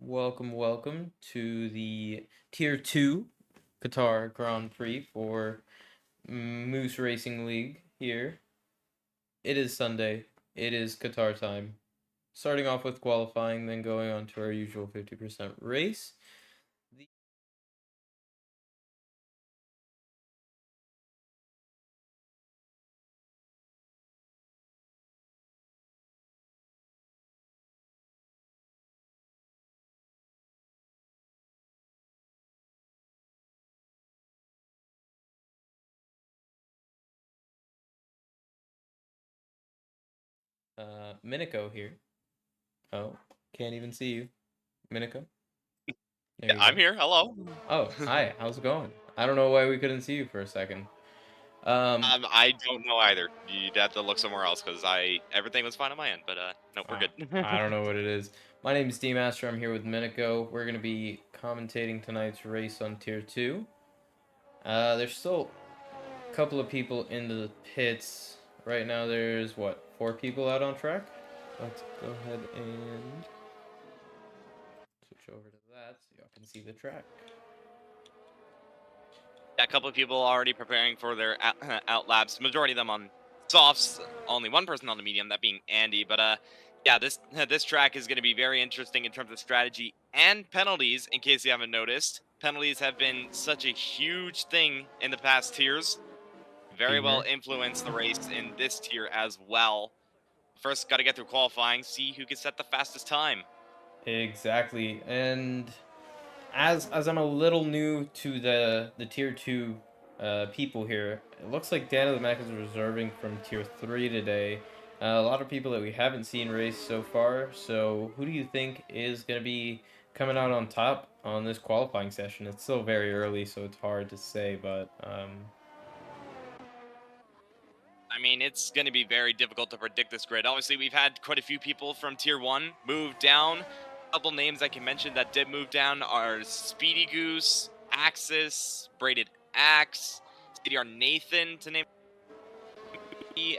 Welcome to the Tier 2 Qatar Grand Prix for Moose Racing League here. It is Sunday. It is Qatar time. Starting off with qualifying, then going on to our usual 50% race. Miniko here. Oh, can't even see you. Miniko? There Yeah, you I'm go. here. Hello. Oh, hi. How's it going? I don't know why we couldn't see you for a second. I don't know either. You'd have to look somewhere else because everything was fine on my end. But no, we're good. I don't know what it is. My name is DMaster. I'm here with Miniko. We're going to be commentating tonight's race on Tier 2. There's still a couple of people in the pits. Right now there's, what, 4 people out on track? Let's go ahead and switch over to that so y'all can see the track. Yeah, a couple of people already preparing for their out laps. Majority of them on softs. Only one person on the medium, that being Andy. But yeah, this track is going to be very interesting in terms of strategy and penalties. In case you haven't noticed, penalties have been such a huge thing in the past tiers. Very well influenced the race in this tier as well. First, got to get through qualifying, see who can set the fastest time. Exactly. And as I'm a little new to the Tier 2 people here, it looks like Dana the Mac is reserving from Tier 3 today. A lot of people that we haven't seen race so far. So who do you think is going to be coming out on top on this qualifying session? It's still very early, so it's hard to say, but I mean, it's going to be very difficult to predict this grid. Obviously, we've had quite a few people from Tier 1 move down. A couple names I can mention that did move down are Speedy Goose, Axis, Braided Axe, CDR Nathan, to name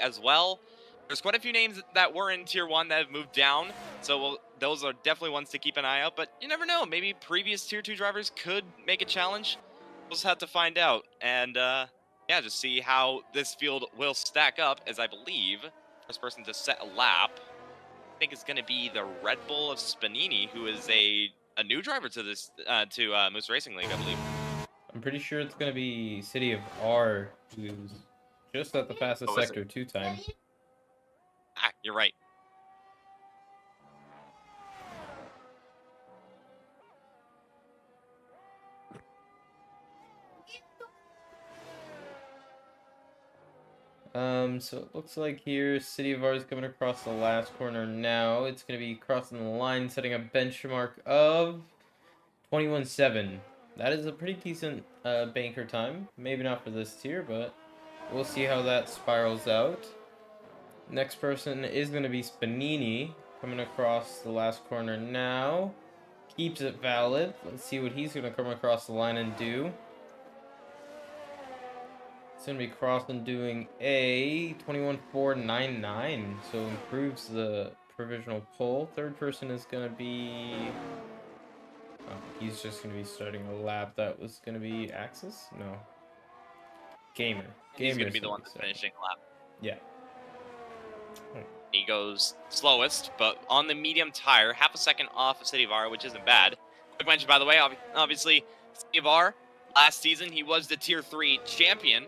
as well. There's quite a few names that were in Tier 1 that have moved down, so those are definitely ones to keep an eye out, but you never know. Maybe previous Tier 2 drivers could make a challenge. We'll just have to find out, and yeah, just see how this field will stack up, as I believe first person to set a lap, I think, is going to be the Red Bull of Spanini, who is a new driver to this Moose Racing League, I believe. I'm pretty sure it's going to be City of R, who's just at the fastest Oh, is it? sector 2 time. Ah, you're right. So it looks like here City of R is coming across the last corner now. It's going to be crossing the line, setting a benchmark of 21.7. That is a pretty decent banker time. Maybe not for this tier, but we'll see how that spirals out. Next person is going to be Spanini, coming across the last corner now. Keeps it valid. Let's see what he's going to come across the line and do. It's going to be crossing doing a 21.499, so improves the provisional pole. Third person is going to be... Oh, he's just going to be starting a lap. That was going to be Axis? No. Gamer. He's going to be the one that's finishing a lap. Yeah. He goes slowest, but on the medium tire, half a second off of City of R, which isn't bad. Quick mention, by the way, obviously, City of R, last season, he was the Tier 3 champion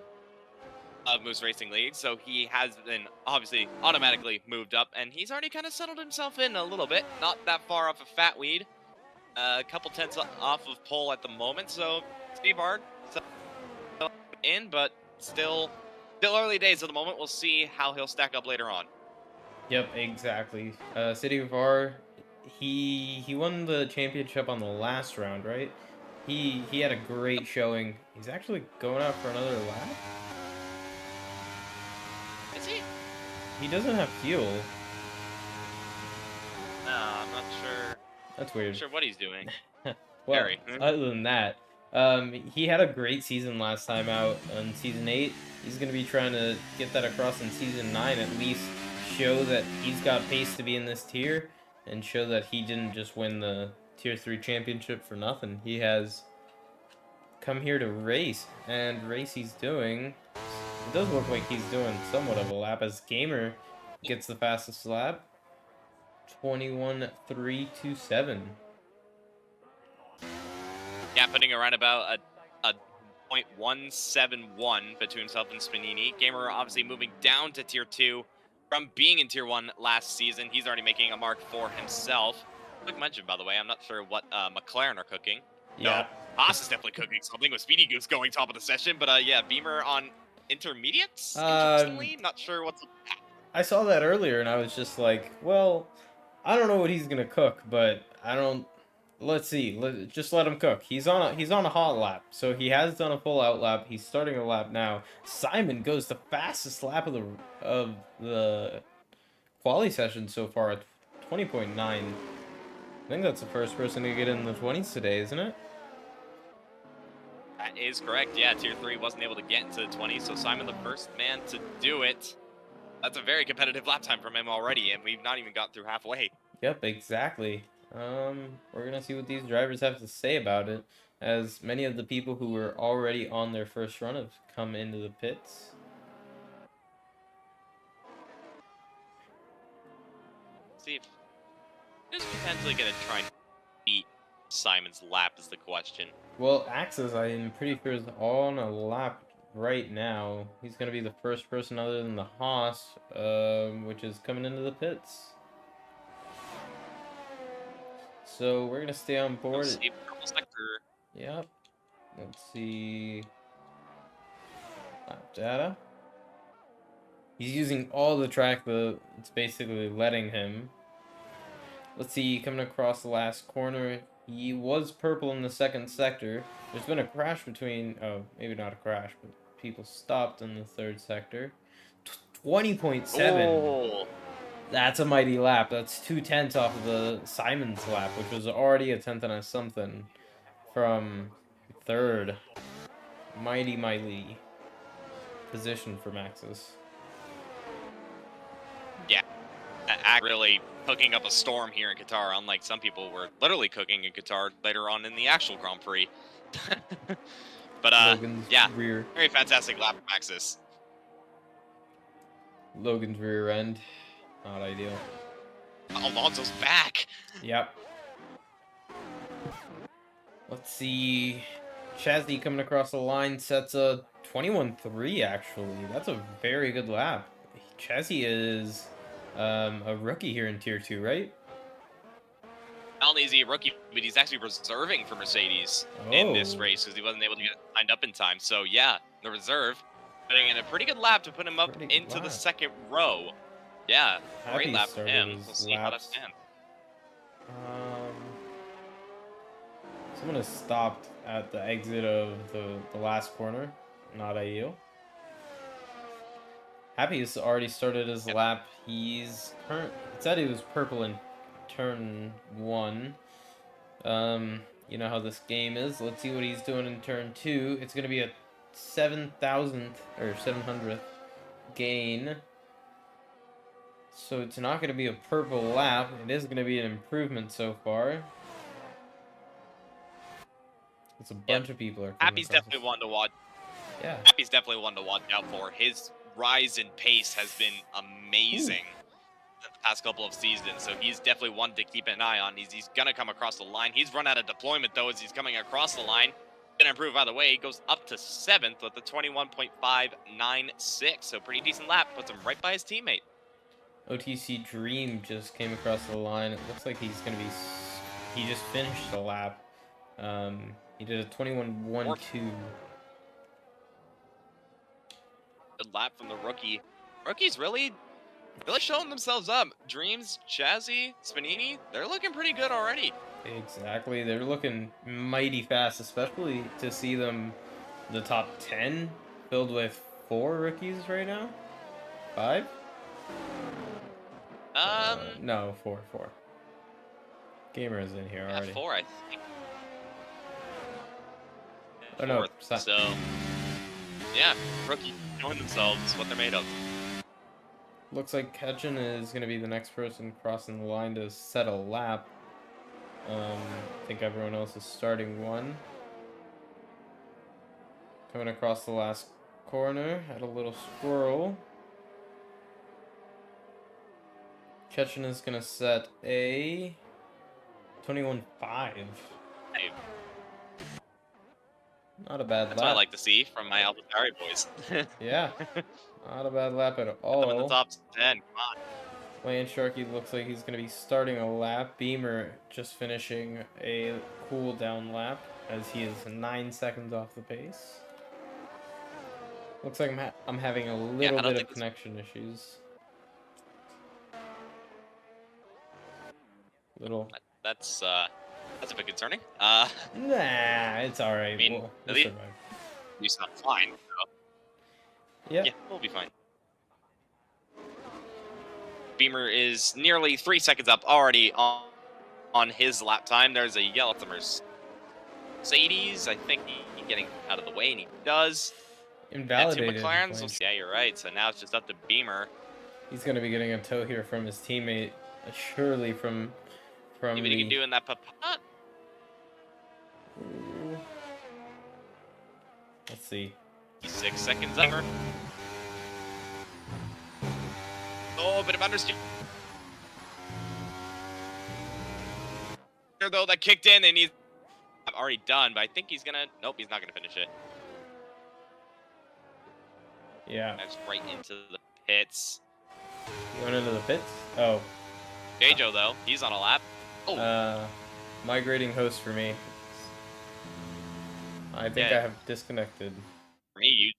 of Moose Racing League, so he has been obviously automatically moved up, and he's already kind of settled himself in a little bit. Not that far off of Fat Weed, a couple tenths off of pole at the moment, so Steve Hard in, but still early days at the moment. We'll see how he'll stack up later on. Yep, exactly. City of R, he won the championship on the last round, right? He had a great showing. He's actually going out for another lap. Is he? He doesn't have fuel. No, I'm not sure. That's weird. I'm not sure what he's doing. Well, other than that, he had a great season last time out on Season 8. He's going to be trying to get that across in Season 9, at least show that he's got pace to be in this tier, and show that he didn't just win the Tier 3 championship for nothing. He has come here to race, and race he's doing. It does look like he's doing somewhat of a lap as Gamer gets the fastest lap. 21.327. Yeah, putting around about a .171 between himself and Spanini. Gamer obviously moving down to Tier 2 from being in Tier 1 last season. He's already making a mark for himself. Quick mention, by the way, I'm not sure what McLaren are cooking. Yeah. No, Haas is definitely cooking something with Speedy Goose going top of the session. But yeah, Beamer on intermediates, interestingly. Not sure what's... I saw that earlier, and I was just like, well, I don't know what he's going to cook, but I don't... Let's see. Just let him cook. He's on a hot lap, so he has done a full out lap. He's starting a lap now. Simon goes the fastest lap of the quali session so far at 20.9. I think that's the first person to get in the 20s today, isn't it? That is correct. Yeah, Tier 3 wasn't able to get into the 20s, so Simon the first man to do it. That's a very competitive lap time from him already, and we've not even got through halfway. Yep, exactly. We're gonna see what these drivers have to say about it, as many of the people who were already on their first run have come into the pits. See if who's potentially gonna try and beat Simon's lap is the question. Well, Axis, I am pretty sure, is on a lap right now. He's gonna be the first person other than the Haas, which is coming into the pits. So we're gonna stay on board. See, purple sector. Yep. Let's see. Lap data. He's using all the track that it's basically letting him. Let's see, coming across the last corner. He was purple in the second sector. There's been a crash between... Oh, maybe not a crash, but people stopped in the third sector. 20.7. Oh. That's a mighty lap. That's 2/10 off of the Simon's lap, which was already a 10th and a something from third. Mighty position for Maxis. Yeah, really cooking up a storm here in Qatar, unlike some people were literally cooking in Qatar later on in the actual Grand Prix. But Logan's yeah, rear. very fantastic lap from Maxis. Logan's rear end. Not ideal. Alonso's back. Yep. Let's see. Chazzy coming across the line sets a 21.3 actually. That's a very good lap. Chazzy is a rookie here in Tier 2, right? Not only is he a rookie, but he's actually reserving for Mercedes in this race because he wasn't able to get signed up in time. So yeah, the reserve putting in a pretty good lap to put him up into the second row. Yeah, great lap for him. We'll see how that stands. Someone has stopped at the exit of the last corner. Not ideal. Happy has already started his lap. It said he was purple in turn 1. You know how this game is. Let's see what he's doing in turn 2. It's gonna be a 7,000th or 700th gain. So it's not gonna be a purple lap. It is gonna be an improvement so far. It's a bunch of people are coming. Happy's definitely one to watch. Yeah. Happy's definitely one to watch out for. His rise in pace has been amazing the past couple of seasons, so he's definitely one to keep an eye on. He's gonna come across the line. He's run out of deployment though as he's coming across the line. Gonna improve either way. He goes up to 7th with the 21.596, so pretty decent lap. Puts him right by his teammate. OTC Dream just came across the line. It looks like he's gonna be. He just finished the lap. He did a 21.12. Good lap from the rookie. Rookies really showing themselves up. Dreams, Chazzy, Spanini, they're looking pretty good already. Exactly. They're looking mighty fast, especially to see them the top 10 filled with 4 rookies right now. 5? No, 4. Gamer is in here already. 4, I think. Oh no, so yeah, rookie showing themselves what they're made of. Looks like Ketchen is going to be the next person crossing the line to set a lap. I think everyone else is starting one. Coming across the last corner, had a little squirrel. Ketchen is gonna set a 21.5. Hey, Not a bad that's what I lap. like to see from my AlphaTauri boys. Yeah, not a bad lap at Put them in the all. top 10. Come on. Land Sharky looks like he's gonna be starting a lap. Beamer just finishing a cool down lap as he is 9 seconds off the pace. Looks like I'm having a Yeah, little I don't bit of think this, connection issues. Little. that's a bit concerning. Nah, it's all I right. mean, at We'll least survive. you sound fine. So, Yeah. yeah, we'll be fine. Beamer is nearly 3 seconds up already on his lap time. There's a yellow to Mercedes. I think he's getting out of the way, and he does. And two Invalidated. McLarens. So, yeah, you're right. So now it's just up to Beamer. He's gonna be getting a tow here from his teammate, surely from See what he can the. do in that papat. Ooh. Let's see. He's 6 seconds up. Oh, a bit of understeer. Though that kicked in, and he's already done. But I think he's gonna. Nope, he's not gonna finish it. Yeah. That's right into the pits. You went into the pits? Oh. J-Jo, though, he's on a lap. Oh. Migrating host for me. I think Yeah. I have disconnected. For me,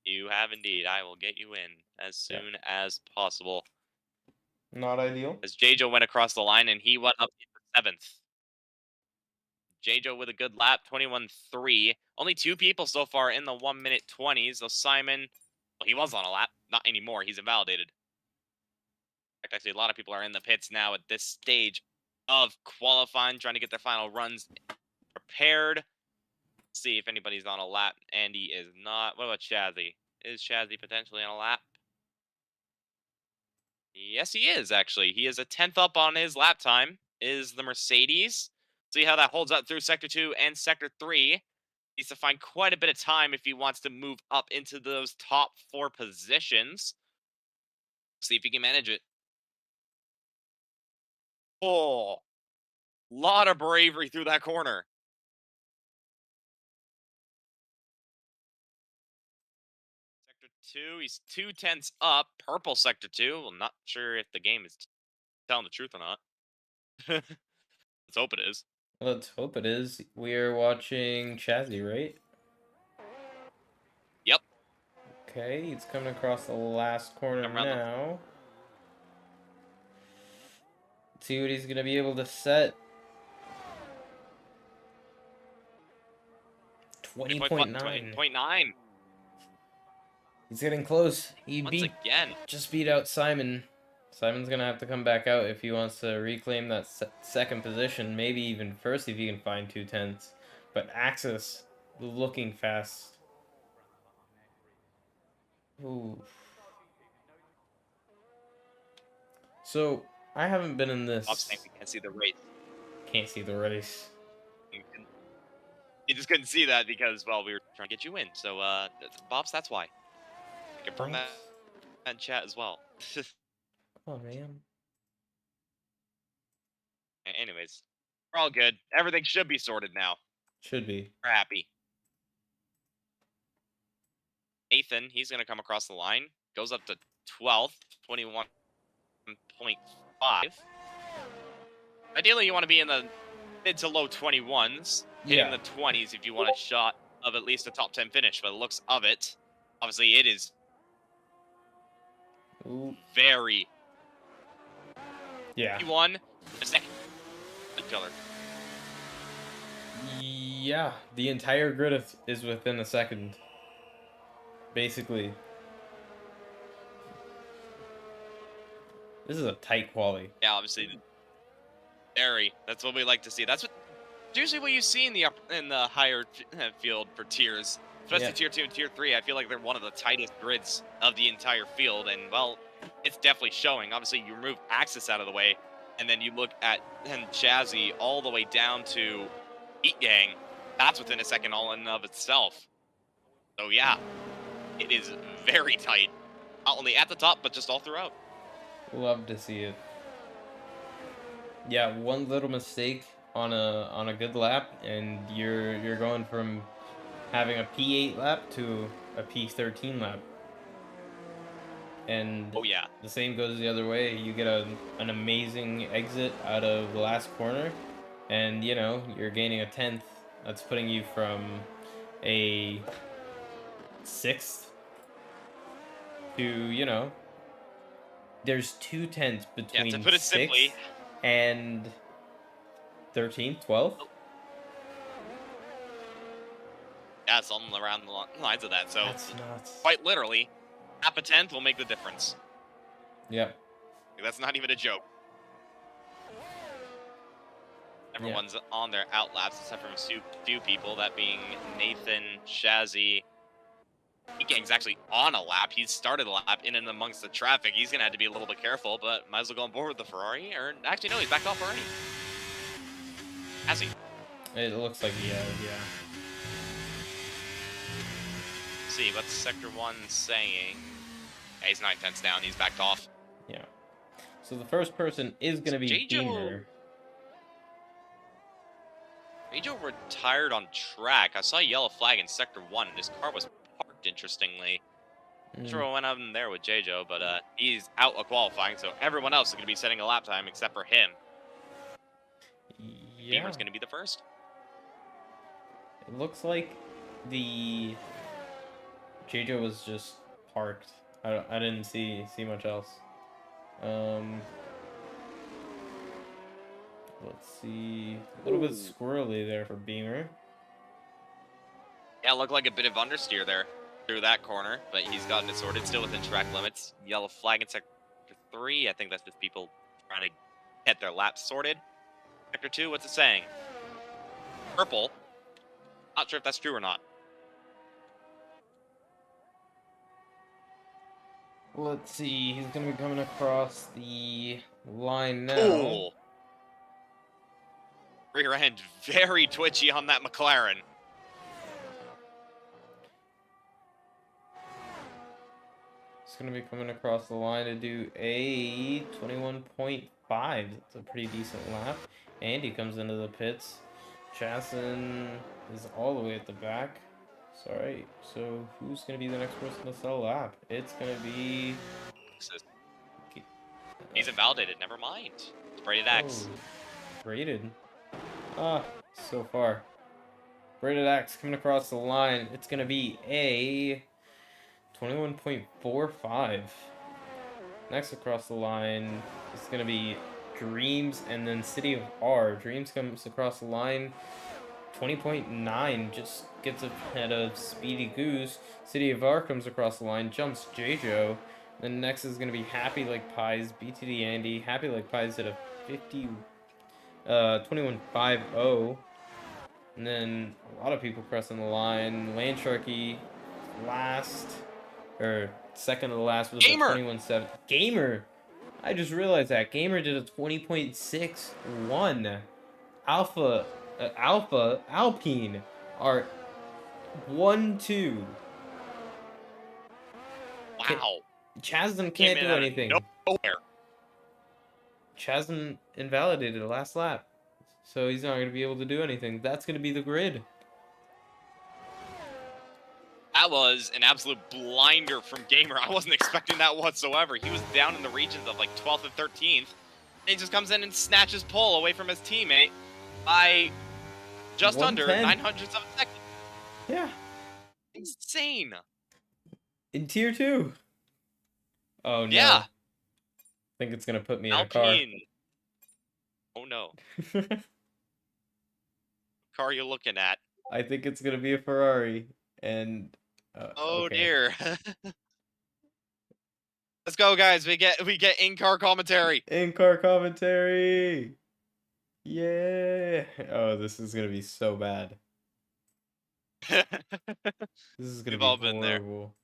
you have indeed. I will get you in as soon as possible. Not ideal. As J-Jo went across the line, and he went up into 7th. J-Jo with a good lap, 21.3. Only 2 people so far in the 1-minute 20s. So Simon, well, he was on a lap. Not anymore. He's invalidated. In fact, I see a lot of people are in the pits now at this stage of qualifying, trying to get their final runs prepared. See if anybody's on a lap. Andy is not. What about Shazzy? Is Shazzy potentially on a lap? Yes, he is, actually. He is a 10th up on his lap time, is the Mercedes. See how that holds up through Sector 2 and Sector 3. Needs to find quite a bit of time if he wants to move up into those top 4 positions. See if he can manage it. Oh, lot of bravery through that corner. Sector 2, he's 2/10 up. Purple Sector 2. Well, not sure if the game is telling the truth or not. Let's hope it is. Let's hope it is. We are watching Chazzy, right? Yep. Okay, he's coming across the last corner now. Let's see what he's gonna be able to set. 20.9. 20.9. He's getting close. He Once again. just beat out Simon. Simon's gonna have to come back out if he wants to reclaim that second position, maybe even first if he can find 2/10. But Axis looking fast. Ooh. So I haven't been in this. Bob's saying we can't see the race. Can't see the race. You just couldn't see that because, well, we were trying to get you in. So, Bob's, that's why. Confirm that in chat as well. Oh man. Anyways, we're all good. Everything should be sorted now. Should be. We're happy. Nathan, he's going to come across the line. Goes up to 12th, 21.5. Ideally, you want to be in the mid to low 21s. Hitting the 20s if you want a shot of at least a top 10 finish. By the looks of it, obviously it is very. Yeah. He won a second. Killer. Yeah, the entire grid is within a second. Basically. This is a tight quali. Yeah, obviously. Very. That's what we like to see. That's usually what you see in the higher field for tiers. Especially tier 2 and tier 3. I feel like they're one of the tightest grids of the entire field. And, well, it's definitely showing. Obviously, you remove Axis out of the way. and then you look at Chazzy all the way down to Heat Gang, that's within a second all in and of itself. So yeah, it is very tight. Not only at the top, but just all throughout. Love to see it. Yeah, one little mistake on a good lap, and you're going from having a P8 lap to a P13 lap. And Oh yeah. the same goes the other way. You get an amazing exit out of the last corner, and you know you're gaining a 10th. That's putting you from a 6th to, you know, there's 2 tenths Yeah, to between put it 6th simply, and 13th, 12th. yeah, something around the lines of that. So That's nuts. quite literally, half a tenth will make the difference. Yep. That's not even a joke. Everyone's on their outlaps except for a few people, that being Nathan, Shazzy. Gang's actually on a lap. He started a lap in and amongst the traffic. He's going to have to be a little bit careful, but might as well go on board with the Ferrari. Or actually, no, he's backed off already. Has he? It looks like he has, yeah. Let's see, what's Sector 1 saying? Yeah, he's 9 tenths down. He's backed off. Yeah. So the first person is going to be Beamer. J-Jo retired on track. I saw a yellow flag in Sector 1, and his car was parked, interestingly. Not sure what went on there with J-Jo, but he's out of qualifying, so everyone else is going to be setting a lap time except for him. Yeah. Beamer's going to be the first. It looks like the J-Jo was just parked. I didn't see much else. Let's see. A little bit squirrely there for Beamer. Yeah, looked like a bit of understeer there through that corner, but he's gotten it sorted, still within track limits. Yellow flag in Sector 3. I think that's just people trying to get their laps sorted. Sector 2, what's it saying? Purple. Not sure if that's true or not. Let's see. He's going to be coming across the line now. Cool. Rear end very twitchy on that McLaren. He's going to be coming across the line to do a 21.5. That's a pretty decent lap. And he comes into the pits. Chasen is all the way at the back. Sorry. So who's going to be the next person to sell a lap? It's going to be... He's invalidated. Never mind. It's Braided Axe. Braided. So far. Braided Axe coming across the line. It's going to be a 21.45. Next across the line, it's going to be Dreams and then City of R. Dreams comes across the line. 20.9, just gets ahead of Speedy Goose. City of R comes across the line, jumps J-Jo. Then next is going to be Happy Like Pies, BTD Andy. Happy Like Pies at a 21.50. And then a lot of people crossing the line. Land Sharky last, or second to the last with a 21.7. Gamer! I just realized that. Gamer did a 20.61. Alpha Alpine are 1-2. Wow. Chasm can't do anything. Nowhere. Chasm invalidated the last lap. So he's not going to be able to do anything. That's going to be the grid. That was an absolute blinder from Gamer. I wasn't expecting that whatsoever. He was down in the regions of like 12th and 13th. And he just comes in and snatches pole away from his teammate by just under 900ths of a second. Yeah. Insane. In tier 2. Oh no. Yeah. I think it's going to put me Alpine. in a car. Oh no. Car you looking at? I think it's going to be a Ferrari. And oh okay. dear. Let's go, guys. We get in-car commentary. In-car commentary. Yeah. Oh, this is going to be so bad. This is going to be all been there. horrible.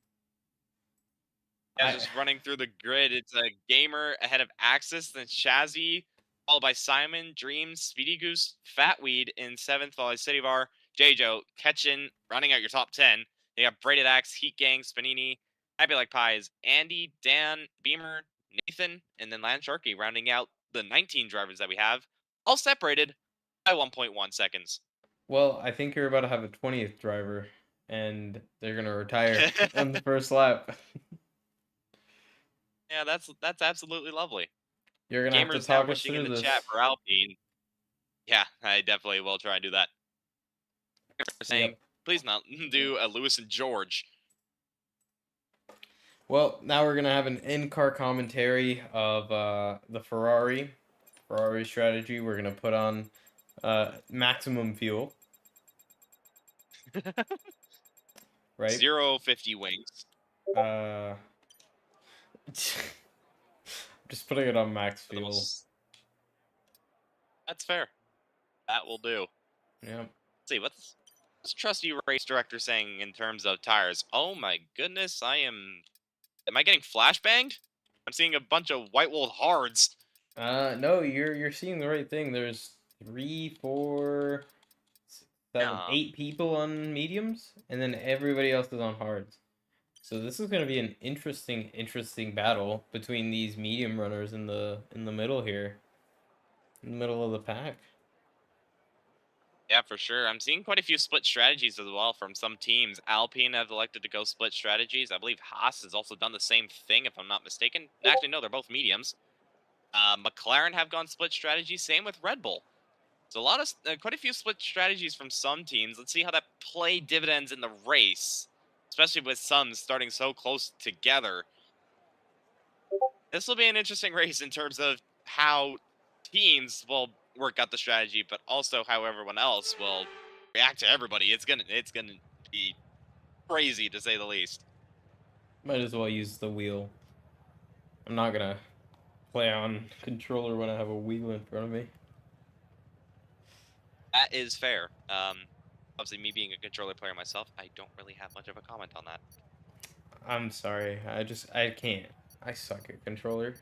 Yeah, just running through the grid. It's a Gamer ahead of Axis, then Shazzy, followed by Simon, Dreams, Speedy Goose, Fatweed in 7th, followed by City Bar, J-Joe, Ketchin, running out your top 10. You got Braided Axe, Heat Gang, Spanini, Happy Like Pies, Andy, Dan, Beamer, Nathan, and then Land Sharky, rounding out the 19 drivers that we have, all separated by 1.1 seconds. Well, I think you're about to have a 20th driver, and they're gonna retire on the first lap. Yeah, that's absolutely lovely. You're gonna have to Gamers now talk us wishing in through the chat this. for Alpine. Yeah, I definitely will try and do that. Saying, Yep. please not do a Lewis and George. Well, now we're gonna have an in-car commentary of the Ferrari strategy. We're gonna put on maximum fuel, right? 050 wings. Just putting it on max For the fuel. most... That's fair. That will do. Yep. Let's see, what's trusty race director saying in terms of tires? Oh my goodness, am I getting flashbanged? I'm seeing a bunch of white walled hards. No, you're seeing the right thing. There's 3, 4, 6, 7, Yeah. 8 people on mediums, and then everybody else is on hards. So this is going to be an interesting battle between these medium runners in the middle here, in the middle of the pack. Yeah, for sure. I'm seeing quite a few split strategies as well from some teams. Alpine have elected to go split strategies. I believe Haas has also done the same thing, if I'm not mistaken. Actually, no, they're both mediums. McLaren have gone split strategies. Same with Red Bull. So quite a few split strategies from some teams. Let's see how that play dividends in the race, especially with some starting so close together. This will be an interesting race in terms of how teams will work out the strategy, but also how everyone else will react to everybody. It's gonna be crazy to say the least. Might as well use the wheel. I'm not gonna play on controller when I have a wheel in front of me. That is fair. Obviously, me being a controller player myself, I don't really have much of a comment on that. I'm sorry. I can't. I suck at controller.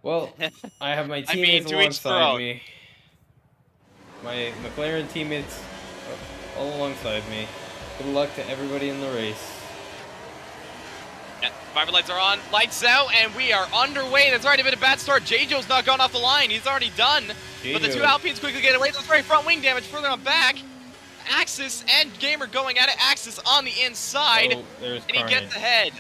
Well, I have my I mean, teammates to each their alongside own. me. My McLaren teammates all alongside me. Good luck to everybody in the race. Yeah, Fiber lights are on, lights out, and we are underway. That's already been a bad start. J-Joe's not gone off the line. He's already done. But the two Alpines quickly get away. That's right, front wing damage further on back. Axis and Gamer going at it. Axis on the inside. Oh, there's and he carnage. gets ahead.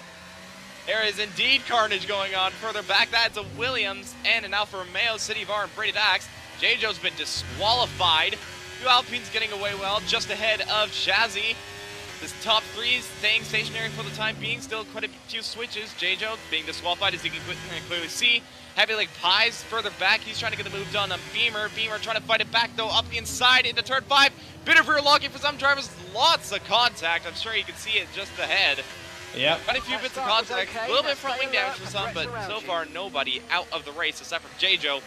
There is indeed carnage going on further back. That's a Williams and an Alfa Romeo, City Var, and Braided Axe. J-Joe's been disqualified. Two Alpines getting away well, just ahead of Shazzy. This top three is staying stationary for the time being. Still quite a few switches. J-Joe being disqualified, as you can clearly see. Heavy Like Pies further back. He's trying to get the move done on Beamer. Beamer trying to fight it back, though, up the inside into turn 5. Bit of rear locking for some drivers. Lots of contact. I'm sure you can see it just ahead. Yep. Quite a few bits of contact. A little bit front wing damage for some, but so far nobody out of the race except for J-Joe.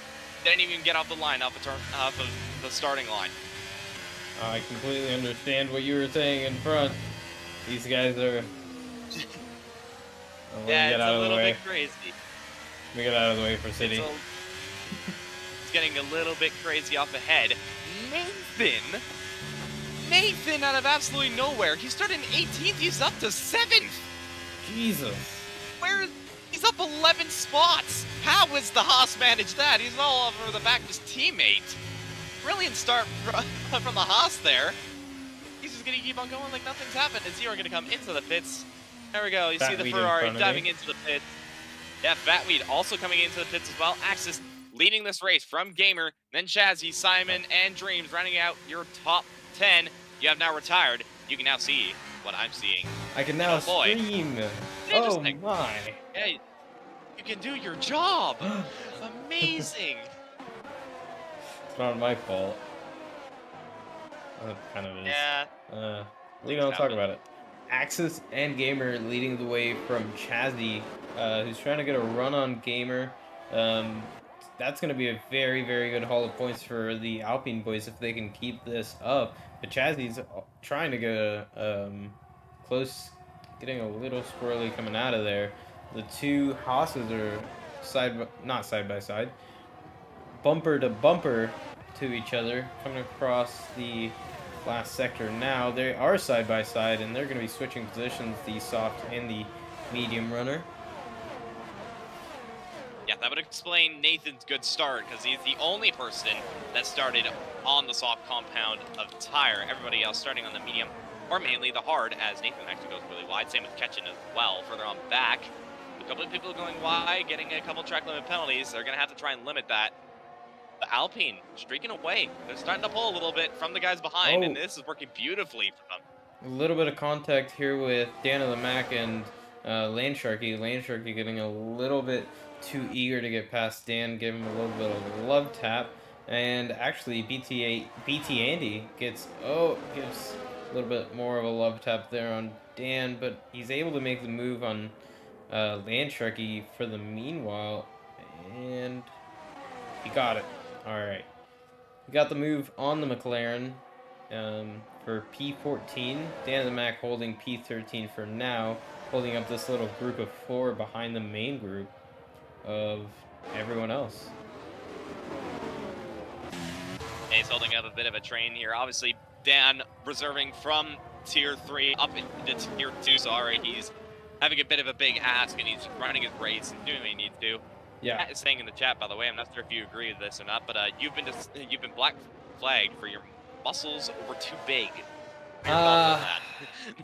Didn't even get off the line, off of the starting line. I completely understand what you were saying in front. These guys are... Yeah, it's a little bit crazy. Let me get out of the way for City. It's getting a little bit crazy off ahead. Nathan out of absolutely nowhere. He started in 18th, he's up to 7th. Jesus. He's up 11 spots. How has the Haas managed that? He's all over the back of his teammate. Brilliant start from the Haas there. He's just gonna keep on going like nothing's happened. As you're gonna come into the pits. There we go. You see the Ferrari diving into the pits. Yeah, Fatweed also coming into the pits as well. Axis leading this race from Gamer, then Shazzy, Simon, and Dreams rounding out your top 10. You have now retired. You can now see what I'm seeing. I can now stream. Oh my. Yeah, you can do your job. Amazing. It's not my fault. It kind of is. Yeah. We don't talk about it. Axis and Gamer leading the way from Chazzy, who's trying to get a run on Gamer. That's going to be a very, very good haul of points for the Alpine boys if they can keep this up. But Chazzy's trying to get close, getting a little squirrely coming out of there. The two Haas's are not side by side, bumper to bumper to each other, coming across the last sector now. They are side by side, and they're going to be switching positions, the soft and the medium runner. Yeah, that would explain Nathan's good start, because he's the only person that started on the soft compound of tire. Everybody else starting on the medium, or mainly the hard, as Nathan actually goes really wide. Same with Ketchin as well, further on back. A couple of people going wide, getting a couple track limit penalties. They're going to have to try and limit that. The Alpine streaking away. They're starting to pull a little bit from the guys behind, and this is working beautifully for them. A little bit of contact here with Dan of the Mac and Lane Sharky. Lane Sharky getting a little bit too eager to get past Dan, give him a little bit of a love tap. And actually, BT Andy gives a little bit more of a love tap there on Dan, but he's able to make the move on Land Sharky for the meanwhile, and he got it. All right, he got the move on the McLaren for P14. Dan of the Mac holding P13 for now, holding up this little group of 4 behind the main group of everyone else. He's holding up a bit of a train here. Obviously, Dan reserving from Tier 3 up into Tier 2, so already he's having a bit of a big ask, and he's running his race and doing what he needs to. Yeah. Matt is saying in the chat, by the way, I'm not sure if you agree with this or not, but you've been black flagged for your muscles were too big.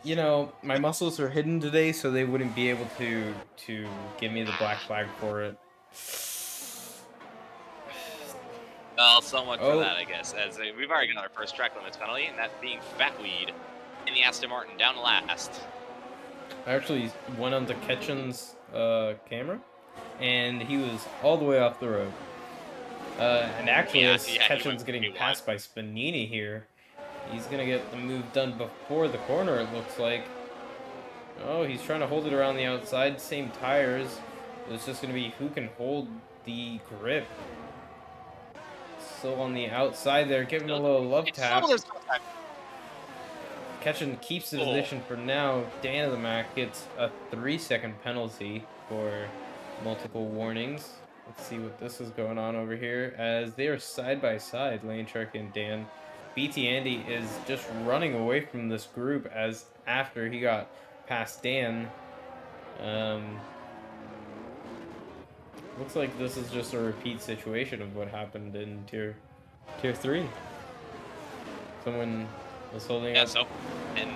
You know, my muscles are hidden today, so they wouldn't be able to give me the black flag for it. Well, so much for that, I guess, as we've already got our first track limits penalty, and that being Fatweed in the Aston Martin down last. I actually went onto Ketchin's camera, and he was all the way off the road. And actually, as Ketchin's getting passed by Spanini here, he's going to get the move done before the corner, it looks like. Oh, he's trying to hold it around the outside, same tires. It's just going to be who can hold the grip. Still on the outside there, giving him a little love tap. Ketchin keeps the position for now. Dan of the Mac gets a 3-second penalty for multiple warnings. Let's see what this is going on over here, as they are side by side, Lane Shark and Dan. BT Andy is just running away from this group, as after he got past Dan. Looks like this is just a repeat situation of what happened in Tier 3. Someone was holding up. So, and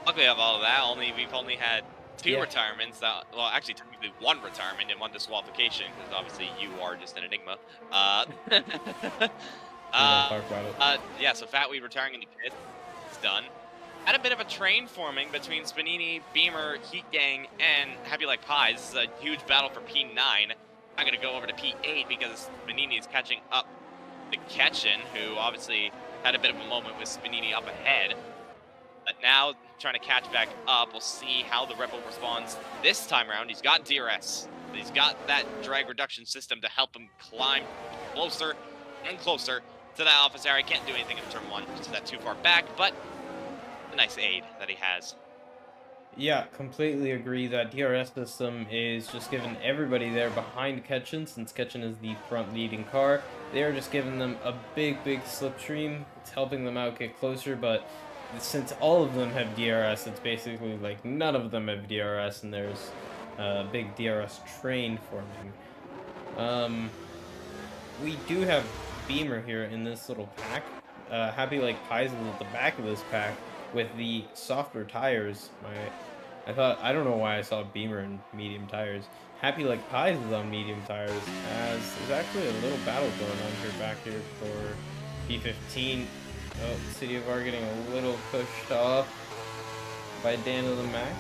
luckily of all of that, we've only had 2 retirements. Well, actually, technically 1 retirement and 1 disqualification, because obviously you are just an enigma. Talk about it. Yeah, so Fatweed retiring in the pit. It's done. Had a bit of a train forming between Spanini, Beamer, Heat Gang, and Happy Like Pies. This is a huge battle for P9. I'm going to go over to P8 because Spanini is catching up to Ketchin, who obviously had a bit of a moment with Spanini up ahead. But now trying to catch back up. We'll see how the Rebel responds this time around. He's got DRS. He's got that drag reduction system to help him climb closer and closer to that office area. Can't do anything in turn 1 because that's too far back, but a nice aid that he has. Yeah, completely agree. That DRS system is just giving everybody there behind Ketchin, since Ketchin is the front leading car. They are just giving them a big slipstream. It's helping them out get closer, but since all of them have DRS, it's basically like none of them have DRS, and there's a big DRS train forming. We do have Beamer here in this little pack. Happy Like Pies is at the back of this pack with the softer tires. I don't know why I saw Beamer in medium tires. Happy Like Pies is on medium tires, as there's actually a little battle going on here back here for P15. Oh, City of R getting a little pushed off by Dan of the Mac.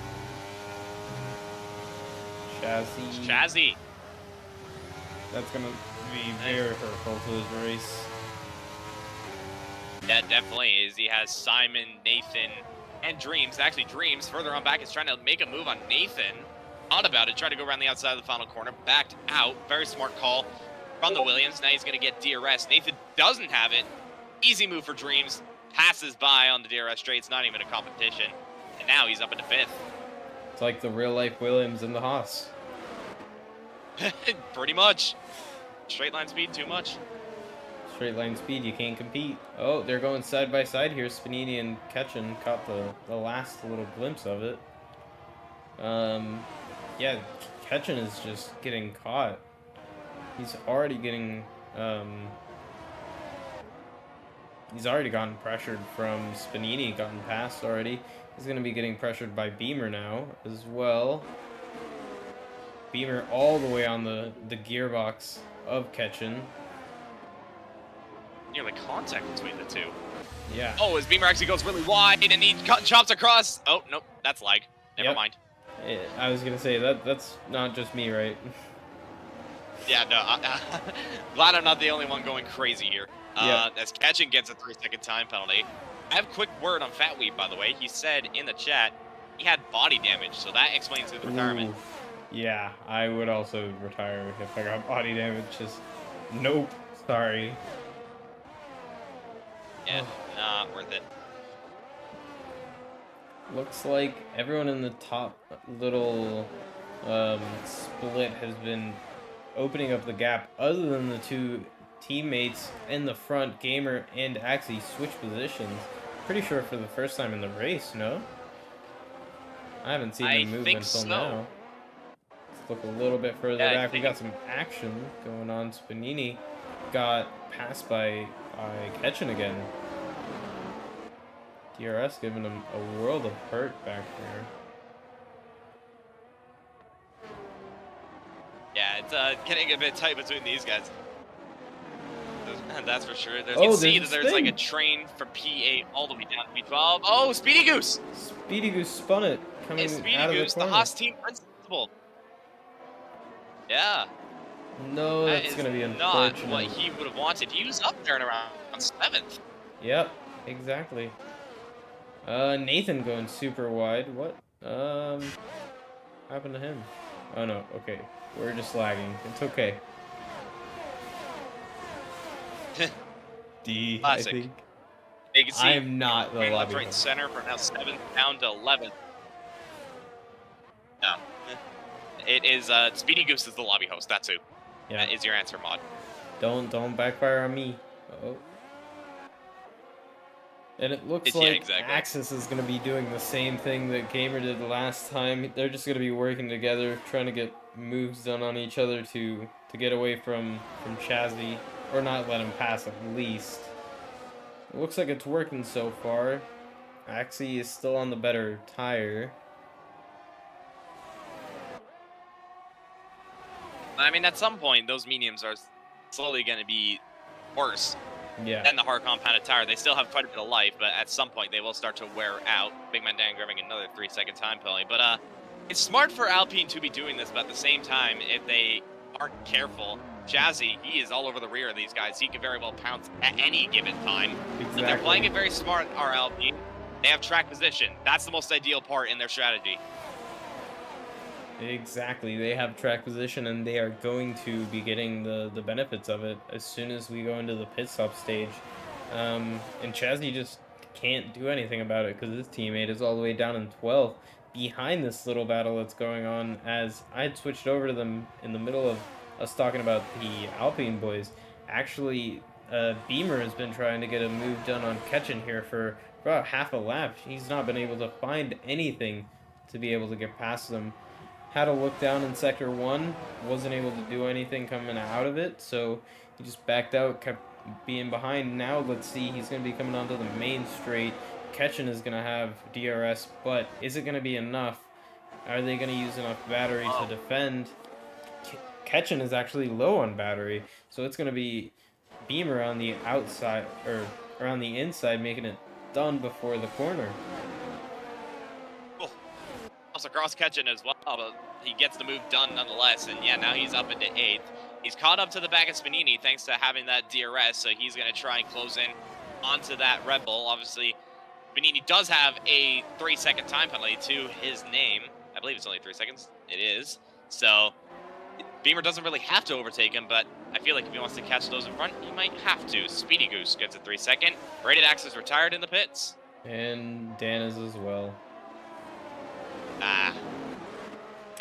Chassis. That's going to be very hurtful to his race. Yeah, definitely is. He has Simon, Nathan, and Dreams. Actually, Dreams, further on back, is trying to make a move on Nathan. Thought about it, tried to go around the outside of the final corner, backed out. Very smart call from the Williams. Now he's going to get DRS. Nathan doesn't have it. Easy move for Dreams. Passes by on the DRS straight. It's not even a competition. And now he's up into 5th. It's like the real-life Williams and the Haas. Pretty much. Straight line speed, too much. Straight line speed, you can't compete. Oh, they're going side by side here. Spanini and Ketchen caught the last little glimpse of it. Yeah, Ketchen is just getting caught. He's already getting, he's already gotten pressured from Spanini, gotten past already. He's going to be getting pressured by Beamer now as well. Beamer all the way on the gearbox of Ketchen. Nearly contact between the two. Yeah. Oh, his Beamer actually goes really wide, and he chops across. Oh, nope, that's lag. Never mind. I was going to say, that's not just me, right? Yeah, no, glad I'm not the only one going crazy here. As Ketchen gets a 3-second time penalty. I have a quick word on Fat Weeb, by the way. He said in the chat he had body damage, so that explains his retirement. Ooh. Yeah, I would also retire if I got body damage. Just, nope, sorry. Yeah, not worth it. Looks like everyone in the top little split has been opening up the gap, other than the two teammates in the front. Gamer and Axie switch positions. Pretty sure for the first time in the race, no? I haven't seen them move until now. Let's look a little bit further back. We got some action going on. Spanini got passed by Ketchen again. DRS giving him a world of hurt back there. Yeah, it's getting a bit tight between these guys. That's for sure. You can see that there's like a train from P8 all the way down to P12. Oh, Speedy Goose! Speedy Goose spun it. Coming Speedy out Goose, of the the Haas team principal. Yeah. No, that's going to be unfortunate. Not what he would have wanted. He was up there and around 7th. Yep, exactly. Nathan going super wide. What? Happened to him? Oh no, okay. We're just lagging. It's okay. D, Classic. I think. You can see I'm not the lobby left, right, host. center from now 7th down to 11th. No. It is, Speedy Goose is the lobby host. That's who. Yeah. That is your answer, Mod. Don't backfire on me. Uh-oh. And it looks like Axis is going to be doing the same thing that Gamer did the last time. They're just going to be working together, trying to get moves done on each other to get away from Chazzy, or not let him pass at least. It looks like it's working so far. Axie is still on the better tire. I mean, at some point, those mediums are slowly going to be worse than the hard compounded tire. They still have quite a bit of life, but at some point, they will start to wear out. Big Man Dan grabbing another 3-second time penalty. But it's smart for Alpine to be doing this, but at the same time, if they aren't careful, Jazzy, he is all over the rear of these guys. He could very well pounce at any given time. Exactly. If they're playing it very smart, our Alpine, they have track position. That's the most ideal part in their strategy. Exactly, they have track position, and they are going to be getting the benefits of it as soon as we go into the pit stop stage. And Chazzy just can't do anything about it because his teammate is all the way down in 12th behind this little battle that's going on, as I had switched over to them in the middle of us talking about the Alpine boys. Actually, Beamer has been trying to get a move done on Ketchen here for about half a lap. He's not been able to find anything to be able to get past them. Had a look down in Sector 1, wasn't able to do anything coming out of it, so he just backed out, kept being behind. Now let's see, he's going to be coming onto the main straight. Ketchen is going to have DRS, but is it going to be enough? Are they going to use enough battery to defend? Ketchen is actually low on battery, so it's going to be Beamer on the outside, or on the inside, making it done before the corner. Also cross Ketchen as well, but he gets the move done nonetheless, and yeah, now he's up into 8th. He's caught up to the back of Spanini thanks to having that DRS, so he's going to try and close in onto that Red Bull. Obviously, Spanini does have a 3-second time penalty to his name. I believe it's only 3 seconds. It is. So Beamer doesn't really have to overtake him, but I feel like if he wants to catch those in front, he might have to. Speedy Goose gets a 3-second. Rated Axe is retired in the pits. And Dan is as well.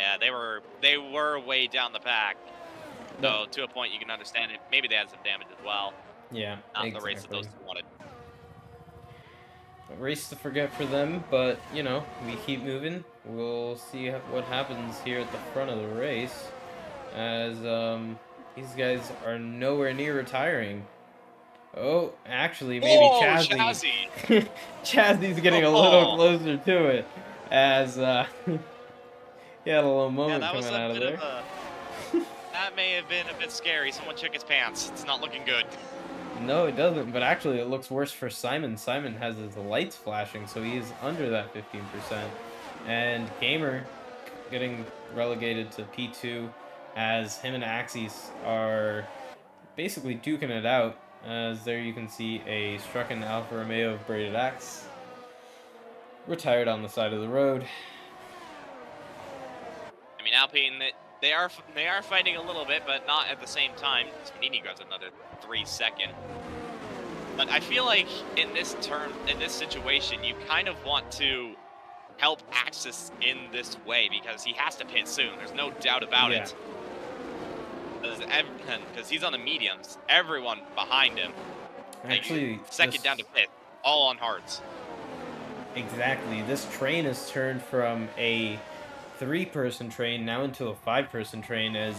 Yeah, they were way down the pack. No. So to a point, you can understand it. Maybe they had some damage as well. Yeah, Not the exactly. race that those two wanted. A race to forget for them, but, you know, we keep moving. We'll see what happens here at the front of the race, as these guys are nowhere near retiring. Oh, actually, maybe Whoa, Chazzy. Chazzy! Chazzy's getting a little Oh, closer to it, as he had a little yeah, moment that was coming a out of bit of there. a. That may have been a bit scary. Someone check his pants. It's not looking good. No, it doesn't, but actually it looks worse for Simon. Simon has his lights flashing, so he is under that 15%. And Gamer getting relegated to P2, as him and Axis are basically duking it out. As there you can see a Strucken Alfa Romeo of Braided Axe retired on the side of the road. I mean, Alpine, they are fighting a little bit, but not at the same time. Spanini grabs another 3-second. But I feel like in this situation, you kind of want to help Axis in this way because he has to pit soon. There's no doubt about it. Because he's on the mediums. Everyone behind him. Actually, second down to pit, all on hards. Exactly. This train has turned from a 3-person train now into a 5-person train, as